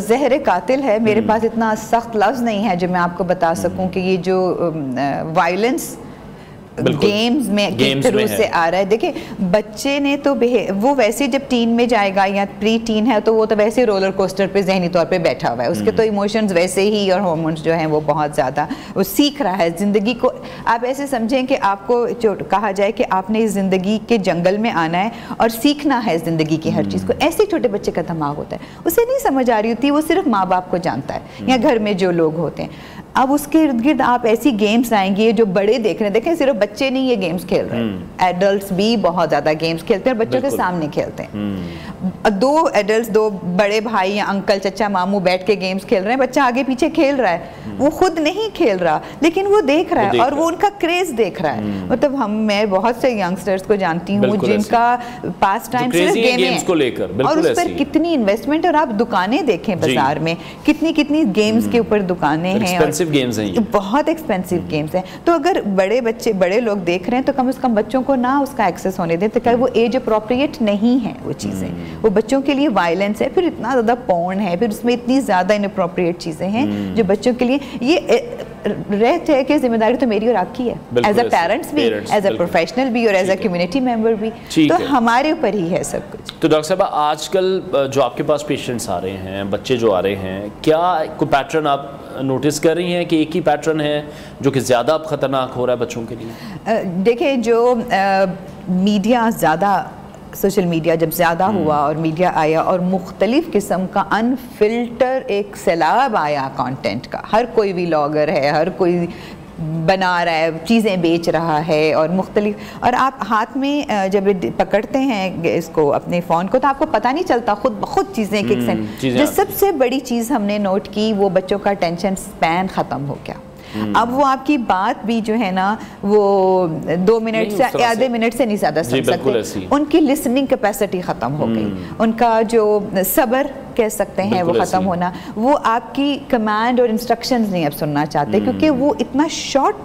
ज़हर कातिल है। मेरे पास इतना सख्त लफ्ज़ नहीं है जो मैं आपको बता सकूं कि ये जो वायलेंस गेम्स में किस तरह से आ रहा है। देखिए बच्चे ने तो वो वैसे जब टीन में जाएगा या प्री टीन है तो वो तो वैसे रोलर कोस्टर पे जहनी तौर पे बैठा हुआ है, उसके तो इमोशंस वैसे ही और हार्मोन्स जो हैं वो बहुत ज़्यादा वो सीख रहा है ज़िंदगी को। आप ऐसे समझें कि आपको जो कहा जाए कि आपने इस ज़िंदगी के जंगल में आना है और सीखना है ज़िंदगी की हर चीज़ को, ऐसे छोटे बच्चे का दिमाग होता है, उसे नहीं समझ आ रही होती, वो सिर्फ माँ बाप को जानता है या घर में जो लोग होते हैं। अब उसके इर्द गिर्द आप ऐसी गेम्स आएंगी जो बड़े देख रहे हैं, देखें सिर्फ बच्चे नहीं ये गेम्स खेल रहे हैं, एडल्ट्स भी बहुत ज़्यादा गेम्स खेलते हैं, बच्चों के सामने खेलते हैं। दो एडल्ट्स, दो बड़े भाई या अंकल चचा मामू बैठ के गेम्स खेल रहे हैं, बच्चा आगे पीछे खेल रहा है, वो खुद नहीं खेल रहा लेकिन वो देख रहा है और वो उनका क्रेज देख रहा है। मतलब मैं बहुत से यंगस्टर्स को जानती हूँ जिनका पास टाइम सिर्फ गेम है और उस पर कितनी इन्वेस्टमेंट, और आप दुकानें देखें बाजार में कितनी कितनी गेम्स के ऊपर दुकानें हैं, गेम्स हैं, बहुत एक्सपेंसिव गेम्स हैं। तो अगर बड़े लोग देख रहे हैं तो कम से कम बच्चों को ना उसका एक्सेस होने दें, तो वो एज अप्रोप्रिएट नहीं है वो चीज़ें, वो बच्चों के लिए वायलेंस है, फिर इतना ज़्यादा पॉर्न है, फिर उसमें इतनी ज़्यादा इनअप्रोप्रिएट चीज़ें हैं जो बच्चों के लिए ये रहते हैं कि जिम्मेदारी तो मेरी और आपकी है, एज अ पेरेंट्स भी, एज अ प्रोफेशनल भी और एज अ कम्युनिटी मेंबर भी, तो हमारे ऊपर ही है सब कुछ। तो डॉक्टर साहब आजकल जो आपके पास पेशेंट्स आ रहे हैं, बच्चे जो आ रहे हैं, क्या कोई पैटर्न आप नोटिस कर रही हैं कि एक ही पैटर्न है जो कि ज़्यादा अब ख़तरनाक हो रहा है बच्चों के लिए? देखिए जो मीडिया ज़्यादा, सोशल मीडिया जब ज़्यादा हुआ और मीडिया आया और मुख्तलिफ़ किस्म का अनफिल्टर एक सैलाब आया कंटेंट का, हर कोई व्लॉगर है, हर कोई बना रहा है, चीज़ें बेच रहा है और मुख्तलिफ, और आप हाथ में जब पकड़ते हैं इसको अपने फ़ोन को तो आपको पता नहीं चलता, खुद बहुत चीज़ें एक सेकंड। जो सबसे बड़ी चीज़ हमने नोट की वो बच्चों का टेंशन स्पैन ख़त्म हो गया। अब वो आपकी बात भी जो है ना वो 2 मिनट से आधे मिनट से नहीं ज़्यादा सुन सकते, उनकी लिसनिंग कैपेसिटी ख़त्म हो गई, उनका जो सब्र कह सकते हैं वो ख़त्म होना, वो आपकी कमांड और इंस्ट्रक्शंस नहीं अब सुनना चाहते क्योंकि वो इतना शॉर्ट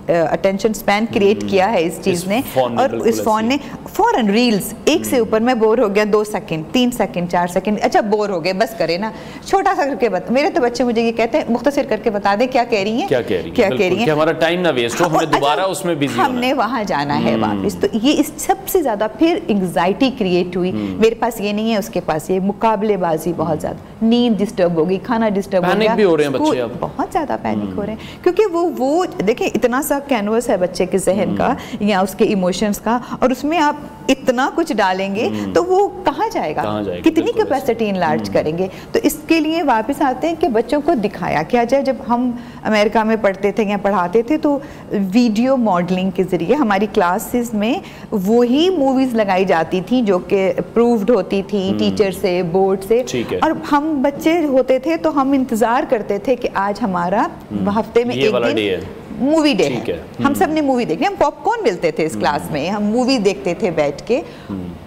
अटेंशन स्पैन क्रिएट किया है इस चीज़ ने, और इस फ़ोन ने फ़ौरन रील्स एक से ऊपर, मैं बोर हो गया 2 सेकंड 3 सेकंड 4 सेकंड, अच्छा बोर हो गए बस करे ना, छोटा सा करके बता। मेरे तो बच्चे मुझे ये कहते हैं मुख्तसर करके बता दे क्या कह रही हैं, क्या कह रही हैं, हमारा टाइम ना वेस्ट हो, हमें दोबारा उसमें बिजी हमने वहाँ जाना है वापस। तो ये इस सबसे ज़्यादा फिर एंग्जाइटी क्रिएट हुई, मेरे पास ये नहीं है उसके पास ये, मुकाबलेबाजी बहुत ज़्यादा, नींद डिस्टर्ब हो गई, खाना डिस्टर्ब हो गया, बहुत ज़्यादा पैनिक हो रहे हैं क्योंकि वो देखिए इतना सा कैनवस है बच्चे के जहन का या उसके इमोशंस का, और उसमें आप इतना कुछ डालेंगे तो वो कहाँ जाएगा, कितनी कैपेसिटी इनलार्ज करेंगे। तो इसके लिए वापस आते हैं कि बच्चों को दिखाया क्या जाए। जब हम अमेरिका में पढ़ते थे या पढ़ाते थे तो वीडियो मॉडलिंग के ज़रिए हमारी क्लासेस में वही मूवीज़ लगाई जाती थी जो कि अप्रूव्ड होती थी टीचर से, बोर्ड से, और हम बच्चे होते थे तो हम इंतज़ार करते थे कि आज हमारा हफ्ते में एक दिन मूवी डे है, हम सब ने मूवी देखनी, हम पॉपकॉर्न मिलते थे इस क्लास में, हम मूवी देखते थे बैठ के।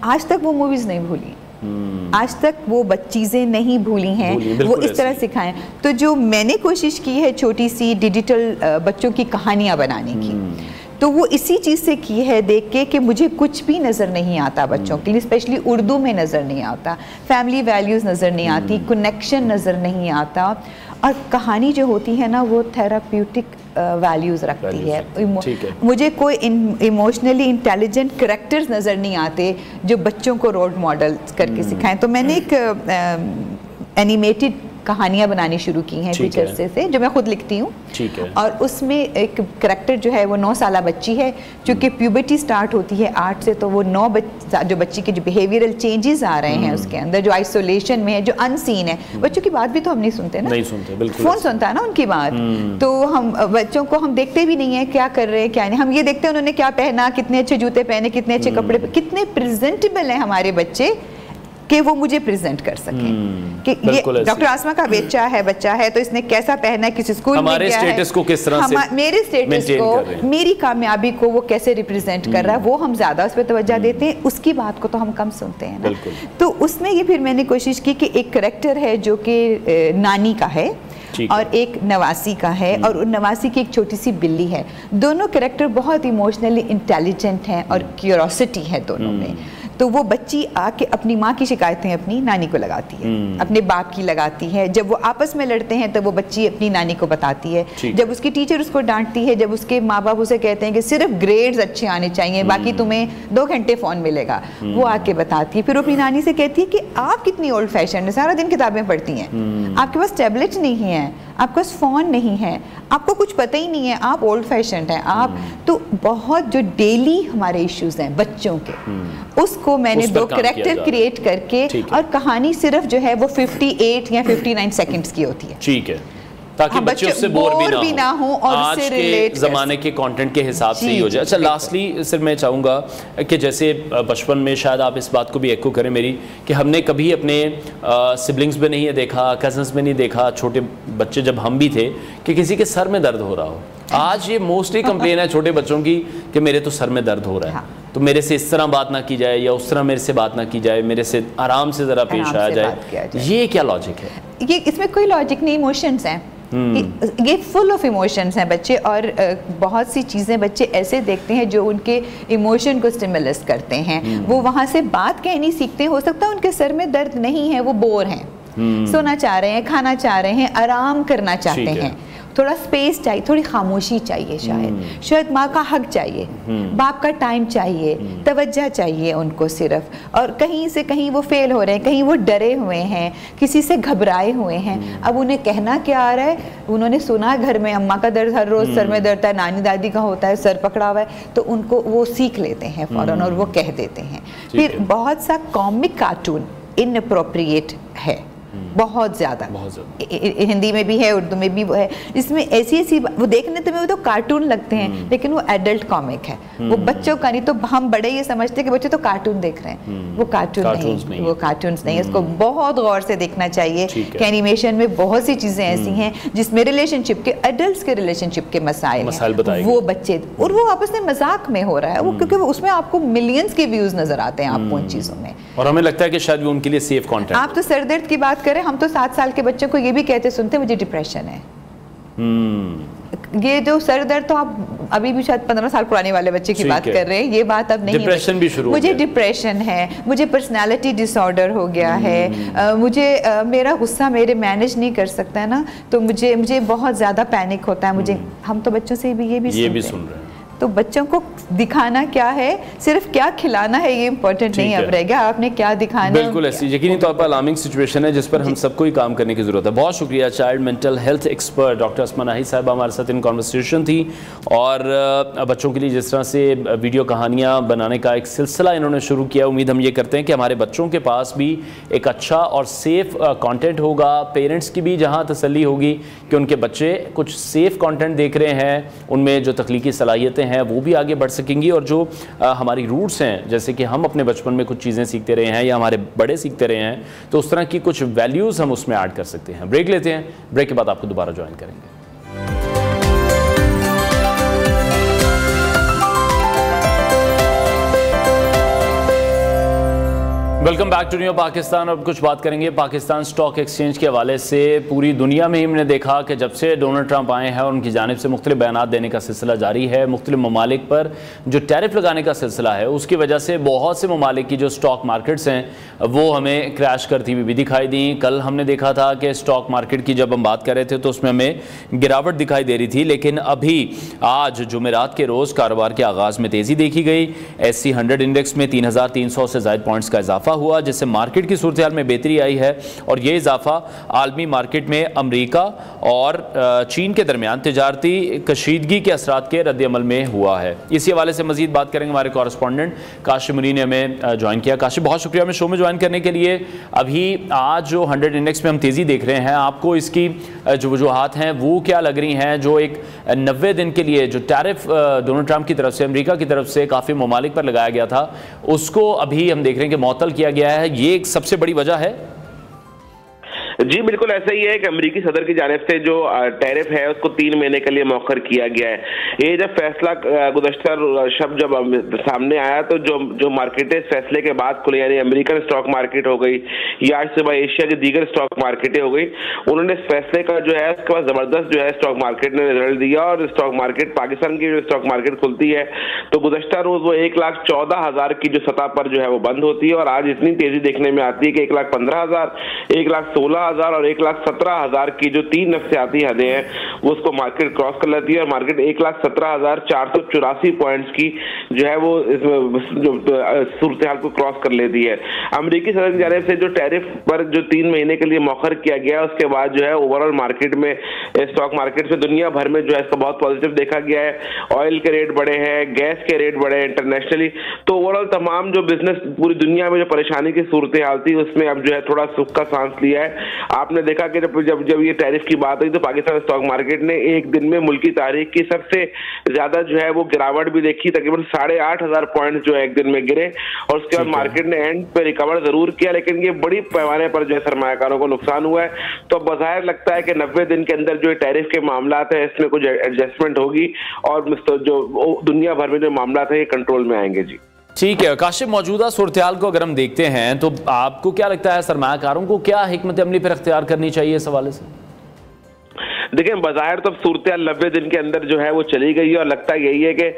आज तक वो मूवीज नहीं भूली, आज तक वो चीज़ें नहीं भूली हैं, वो इस तरह सिखाएं। तो जो मैंने कोशिश की है छोटी सी डिजिटल बच्चों की कहानियाँ बनाने की, तो वो इसी चीज़ से की है देख के कि मुझे कुछ भी नज़र नहीं आता बच्चों के लिए, स्पेशली उर्दू में नज़र नहीं आता, फैमिली वैल्यूज़ नज़र नहीं आती, कनेक्शन नज़र नहीं आता, और कहानी जो होती है ना वो थेराप्यूटिक वैल्यूज़ रखती है। मुझे कोई इमोशनली इंटेलिजेंट कैरेक्टर्स नज़र नहीं आते जो बच्चों को रोल मॉडल करके सिखाएं। तो मैंने एक एनिमेटेड कहानियां बनानी शुरू की हैं कुछ अरसे से, जो मैं खुद लिखती हूँ। और उसमें एक कैरेक्टर जो है वो 9 साल बच्ची है, चूँकि प्यूबर्टी स्टार्ट होती है 8 से, तो वो जो बच्ची के जो बिहेवियरल चेंजेस आ रहे हैं उसके अंदर, जो आइसोलेशन में है, जो अनसीन है। बच्चों की बात भी तो हम नहीं सुनते ना, नहीं सुनते, बिल्कुल फोन सुनता है ना उनकी बात। तो हम बच्चों को हम देखते भी नहीं है क्या कर रहे हैं क्या नहीं, हम ये देखते हैं उन्होंने क्या पहना, कितने अच्छे जूते पहने, कितने अच्छे कपड़े, कितने प्रेजेंटेबल हैं हमारे बच्चे कि वो मुझे प्रेजेंट कर सकें कि ये डॉक्टर आसमा का बच्चा है तो इसने कैसा पहना है, किसी स्कूल में गया है, स्टेटस को किस तरह से, मेरे स्टेटस को, मेरी कामयाबी को वो कैसे रिप्रेजेंट कर रहा है, वो हम ज्यादा उस पर तवज्जो देते हैं, उसकी बात को तो हम कम सुनते हैं ना। तो उसमें ये फिर मैंने कोशिश की कि एक कैरेक्टर है जो कि नानी का है और एक नवासी का है, और नवासी की एक छोटी सी बिल्ली है। दोनों कैरेक्टर बहुत इमोशनली इंटेलिजेंट हैं और क्यूरोसिटी है दोनों में। तो वो बच्ची आके अपनी माँ की शिकायतें अपनी नानी को लगाती है, अपने बाप की लगाती है। जब वो आपस में लड़ते हैं तो वो बच्ची अपनी नानी को बताती है। जब उसकी टीचर उसको डांटती है, जब उसके माँ बाप उसे कहते हैं कि सिर्फ ग्रेड्स अच्छे आने चाहिए, बाकी तुम्हें 2 घंटे फ़ोन मिलेगा, वो आके बताती है। फिर वो अपनी नानी से कहती है कि आप कितनी ओल्ड फैशन है, सारा दिन किताबें पढ़ती हैं, आपके पास टैबलेट नहीं है, आपके पास फ़ोन नहीं है, आपको कुछ पता ही नहीं है, आप ओल्ड फैशन हैं आप। तो बहुत जो डेली हमारे इश्यूज हैं बच्चों के, उसको मैंने 2 कैरेक्टर क्रिएट करके, और कहानी सिर्फ जो है वो 58 या 59 सेकंड्स की होती है। ठीक है, ताकि बच्चे उससे बोर भी ना हो और आज के ज़माने के कंटेंट के हिसाब से ही हो जाए। अच्छा, लास्टली सिर्फ मैं चाहूँगा कि जैसे बचपन में शायद आप इस बात को भी एको करें मेरी, कि हमने कभी अपने सिबलिंग्स में नहीं देखा, कजन्स में नहीं देखा, छोटे बच्चे जब हम भी थे, कि किसी के सर में दर्द हो रहा हो। आज ये मोस्टली कंप्लेन है छोटे बच्चों की कि मेरे तो सर में दर्द हो रहा है, तो मेरे से इस तरह बात ना की जाए, या उस तरह मेरे से बात ना की जाए, मेरे से आराम से ज़रा पेश आया जाए। ये क्या लॉजिक है? ये इसमें कोई लॉजिक नहीं, इमोशंस हैं। ये फुल ऑफ इमोशंस हैं बच्चे, और बहुत सी चीज़ें बच्चे ऐसे देखते हैं जो उनके इमोशन को स्टिमुलस करते हैं। वो वहाँ से बात कहनी सीखते हैं। हो सकता है उनके सर में दर्द नहीं है, वो बोर हैं, सोना चाह रहे हैं, खाना चाह रहे हैं, आराम करना चाहते हैं, थोड़ा स्पेस चाहिए, थोड़ी खामोशी चाहिए, शायद माँ का हक चाहिए, बाप का टाइम चाहिए, तवज्जो चाहिए उनको सिर्फ। और कहीं से कहीं वो फेल हो रहे हैं, कहीं वो डरे हुए हैं, किसी से घबराए हुए हैं। अब उन्हें कहना क्या आ रहा है, उन्होंने सुना घर में अम्मा का दर्द हर रोज सर में दर्द है, नानी दादी का होता है सर पकड़ा हुआ है, तो उनको वो सीख लेते हैं फौरन और वो कह देते हैं। फिर बहुत सा कॉमिक कार्टून इनअप्रोप्रिएट है, बहुत ज़्यादा, हिंदी में भी है, उर्दू में भी वो है। इसमें ऐसी ऐसी वो देखने तो वो तो कार्टून लगते हैं, लेकिन वो एडल्ट कॉमिक है, वो बच्चों का नहीं। तो हम बड़े ये समझते हैं कि बच्चे तो कार्टून देख रहे हैं, वो कार्टून नहीं, वो कार्टून्स नहीं। इसको बहुत गौर से देखना चाहिए कि एनिमेशन में बहुत सी चीज़ें ऐसी हैं जिसमें रिलेशनशिप के, एडल्ट्स के रिलेशनशिप के मसाइल हैं, वो बच्चे, और वो आपस में मजाक में हो रहा है वो, क्योंकि उसमें आपको मिलियंस के व्यूज नजर आते हैं आपको उन चीज़ों में, और हमें लगता है कि शायद वो उनके लिए सेफ कंटेंट। आप तो सर दर्द की बात करें, हम तो 7 साल के बच्चों को ये भी कहते सुनते मुझे डिप्रेशन है। ये जो सर दर्द, तो आप अभी भी शायद 15 साल पुराने वाले बच्चे की बात कर रहे हैं, ये बात अब नहीं है। डिप्रेशन भी शुरू, मुझे डिप्रेशन है, मुझे पर्सनालिटी डिसऑर्डर हो गया है, मुझे मेरा गुस्सा मेरे मैनेज नहीं कर सकता है ना, तो मुझे बहुत ज़्यादा पैनिक होता है मुझे। हम तो बच्चों से भी ये भी सुन रहे हैं। तो बच्चों को दिखाना क्या है, सिर्फ क्या खिलाना है ये इंपॉर्टेंट नहीं अब रहेगा, आपने क्या दिखाना है। बिल्कुल ऐसी यकीनी तौर पर अलार्मिंग सिचुएशन है जिस पर हम सबको ही काम करने की जरूरत है। बहुत शुक्रिया। Child mental health expert doctor Asma Nahid साहब हमारे साथ इन कॉन्वर्सेशन थी, और बच्चों के लिए जिस तरह से वीडियो कहानियाँ बनाने का एक सिलसिला इन्होंने शुरू किया, उम्मीद हम ये करते हैं कि हमारे बच्चों के पास भी एक अच्छा और सेफ कॉन्टेंट होगा, पेरेंट्स की भी जहाँ तसल्ली होगी कि उनके बच्चे कुछ सेफ कॉन्टेंट देख रहे हैं, उनमें जो तख्लीकी सलाहियतें हैं वो भी आगे बढ़ सकेंगी, और जो हमारी रूट्स हैं, जैसे कि हम अपने बचपन में कुछ चीज़ें सीखते रहे हैं या हमारे बड़े सीखते रहे हैं, तो उस तरह की कुछ वैल्यूज़ हम उसमें ऐड कर सकते हैं। ब्रेक लेते हैं, ब्रेक के बाद आपको दोबारा ज्वाइन करेंगे। Welcome back to new Pakistan. अब कुछ बात करेंगे पाकिस्तान स्टॉक एक्सचेंज के हवाले से। पूरी दुनिया में ही हमने देखा कि जब से डोनाल्ड ट्रंप आए हैं और उनकी जानिब से मुख्तलिफ बयानात देने का सिलसिला जारी है, मुख्तलिफ ममालिक पर जो टैरिफ लगाने का सिलसिला है, उसकी वजह से बहुत से ममालिक की जो स्टॉक मार्केट्स हैं वो हमें क्रैश करती हुई भी दिखाई दी। कल हमने देखा था कि स्टॉक मार्केट की जब हम बात कर रहे थे तो उसमें हमें गिरावट दिखाई दे रही थी, लेकिन अभी आज जुमेरात के रोज़ कारोबार के आगाज़ में तेज़ी देखी गई। SC 100 इंडेक्स में 3300 से ज़ायद पॉइंट्स का इजाफा हुआ जिससे मार्केट की सूरत हाल में बेहतरी आई है और ये इजाफा आलमी मार्केट में अमरीका और चीन के दरमियान तिजारती कशीदगी के असरात के रद्द-ए-अमल में हुआ है। इसी हवाले से मजीद बात करेंगे हमारे कॉरेस्पॉन्डेंट काशिफ मुनीर ने हमें ज्वाइन किया। काशिफ, बहुत शुक्रिया हमें शो में ज्वाइन करने के लिए। अभी आज जो 100 इंडेक्स में हम तेज़ी देख रहे हैं, आपको इसकी जो वजूहात हैं वो क्या लग रही हैं? जो एक 90 दिन के लिए जो टैरिफ डोनाल्ड ट्रंप की तरफ से, अमेरिका की तरफ से काफ़ी ममालिक पर लगाया गया था, उसको अभी हम देख रहे हैं कि मुअत्तल किया गया है, ये एक सबसे बड़ी वजह है? जी बिल्कुल ऐसा ही है कि अमेरिकी सदर की जानिब से जो टैरिफ है उसको 3 महीने के लिए मौखर किया गया है। ये जब फैसला गुज़श्ता शब जब सामने आया तो जो मार्केटें इस फैसले के बाद खुले, यानी अमेरिकन स्टॉक मार्केट हो गई या आज सुबह एशिया की दीगर स्टॉक मार्केटें हो गई, उन्होंने इस फैसले का जो है उसके बाद जबरदस्त जो है स्टॉक मार्केट ने रिजल्ट दिया और स्टॉक मार्केट, पाकिस्तान की जो स्टॉक मार्केट खुलती है तो गुज़श्ता रोज वो 1,14,000 की जो सतह पर जो है वो बंद होती है और आज इतनी तेजी देखने में आती है कि 1,15,000, 1,16,000 और 1,17,000 की जो 3 नफ्सियाती हदें हैं वो उसको मार्केट क्रॉस कर लेती है और मार्केट 1,17,484 पॉइंट्स की जो है वो जो सूरत हाल को क्रॉस कर लेती है। अमेरिकी सदर की जानिब से जो टैरिफ पर जो 3 महीने के लिए मौखर किया गया उसके बाद जो है ओवरऑल मार्केट में, स्टॉक मार्केट में दुनिया भर में जो है इसका बहुत पॉजिटिव देखा गया है। ऑयल के रेट बढ़े हैं, गैस के रेट बढ़े हैं इंटरनेशनली, तो ओवरऑल तमाम जो बिजनेस पूरी दुनिया में जो परेशानी की सूरत हाल थी उसमें अब जो है थोड़ा सुख का सांस लिया है। आपने देखा कि जब ये टैरिफ की बात हुई तो पाकिस्तान स्टॉक मार्केट ने एक दिन में मुल्की तारीख की सबसे ज्यादा जो है वो गिरावट भी देखी, तकरीबन 8,500 पॉइंट जो है एक दिन में गिरे और उसके बाद मार्केट ने एंड पे रिकवर जरूर किया, लेकिन ये बड़ी पैमाने पर जो है सरमायाकारों को नुकसान हुआ है। तो बज़ाहिर लगता है कि 90 दिन के अंदर जो टैरिफ के मामला है इसमें कुछ एडजस्टमेंट होगी और जो दुनिया भर में जो मामला है ये कंट्रोल में आएंगे। जी ठीक है काशिफ, मौजूदा सूरत हाल को अगर हम देखते हैं तो आपको क्या लगता है सरमायाकारों को क्या हिकमत अमली पर अख्तियार करनी चाहिए इस हवाले से? देखिए बज़ाहिर तो सूरत हाल 90 दिन के अंदर जो है वो चली गई है और लगता यही है कि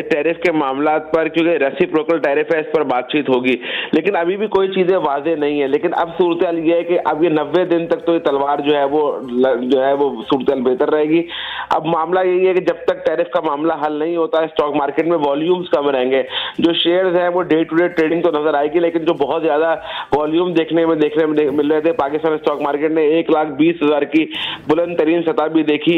टैरिफ के मामला पर, क्योंकि रेसिप्रोकल टैरिफ है, इस पर बातचीत होगी, लेकिन अभी भी कोई चीजें वाज़ेह नहीं है। लेकिन अब सूरत हाल ये है कि अब ये 90 दिन तक तो ये तलवार जो है वो सूरत हाल बेहतर रहेगी। अब मामला यही है कि जब तक टैरिफ का मामला हल नहीं होता है स्टॉक मार्केट में वॉल्यूम्स कम रहेंगे, जो शेयर्स हैं वो डे टू डे ट्रेडिंग तो नजर आएगी, लेकिन जो बहुत ज्यादा वॉल्यूम देखने में मिल रहे थे, पाकिस्तान स्टॉक मार्केट ने 1,20,000 की बुलंद तरीन सतह भी देखी।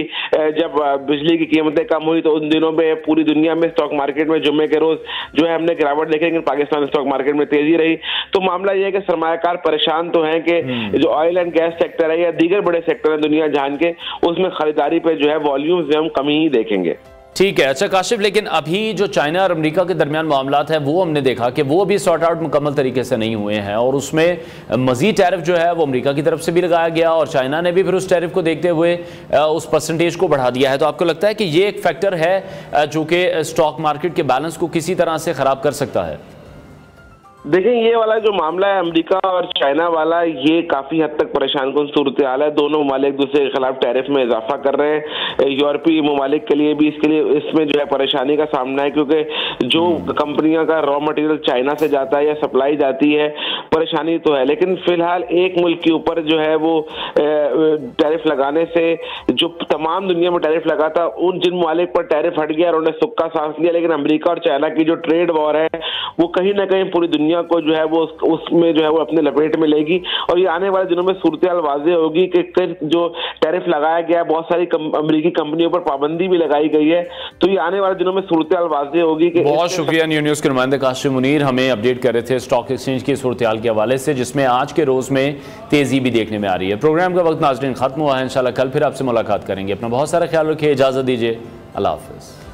जब बिजली की कीमतें कम हुई तो उन दिनों में पूरी दुनिया में स्टॉक मार्केट में जुम्मे के रोज जो है हमने गिरावट देखी, लेकिन पाकिस्तान स्टॉक मार्केट में तेजी रही। तो मामला यह है कि सरमायाकार परेशान तो हैं कि जो ऑयल एंड गैस सेक्टर है या दीगर बड़े सेक्टर है दुनिया जान के, उसमें खरीदारी पे जो है वॉल्यूम्स में हम कमी ही देखेंगे। ठीक है, अच्छा काशिफ, लेकिन अभी जो चाइना और अमेरिका के दरमियान मामलात है वो हमने देखा कि वो अभी सॉर्ट आउट मुकम्मल तरीके से नहीं हुए हैं और उसमें मजीद टैरिफ जो है वो अमेरिका की तरफ से भी लगाया गया और चाइना ने भी फिर उस टैरिफ को देखते हुए उस परसेंटेज को बढ़ा दिया है। तो आपको लगता है कि ये एक फैक्टर है जो कि स्टॉक मार्केट के बैलेंस को किसी तरह से ख़राब कर सकता है? देखें ये वाला जो मामला है अमेरिका और चाइना वाला, ये काफी हद तक परेशान कुन सूरत हाल है। दोनों ममालिक एक दूसरे के खिलाफ टैरिफ में इजाफा कर रहे हैं। यूरोपीय ममालिक के लिए भी इसमें जो है परेशानी का सामना है, क्योंकि जो कंपनियों का रॉ मटेरियल चाइना से जाता है या सप्लाई जाती है, परेशानी तो है, लेकिन फिलहाल एक मुल्क के ऊपर जो है वो टैरिफ लगाने से जो तमाम दुनिया में टैरिफ लगा था उन जिन ममालिक पर टैरिफ हट गया और उन्हें सुक्का सांस लिया। लेकिन अमेरिका और चाइना की जो ट्रेड वॉर है वो कहीं ना कहीं पूरी दुनिया को जो है वो उसमें जो है वो अपने लपेट में लेगी और ये आने वाले दिनों में सूरत हाल वाज़ेह होगी कि जो टैरिफ लगाया गया है, बहुत सारी अमेरिकी कंपनियों पर पाबंदी भी लगाई गई है, तो ये आने वाले दिनों में सूरत हाल वाज़ेह होगी कि। बहुत शुक्रिया न्यूज़ के नुमाइंदे काशिफ मुनीर हमें अपडेट कर रहे थे स्टॉक एक्सचेंज की सूरत हाल के हवाले से, जिसमें आज के रोज में तेजी भी देखने में आ रही है। प्रोग्राम का वक्त नाज़रीन खत्म हुआ है, इंशाल्लाह कल फिर आपसे मुलाकात करेंगे। अपना बहुत सारा ख्याल रखिए, इजाजत दीजिए, अल्लाह हाफिज़।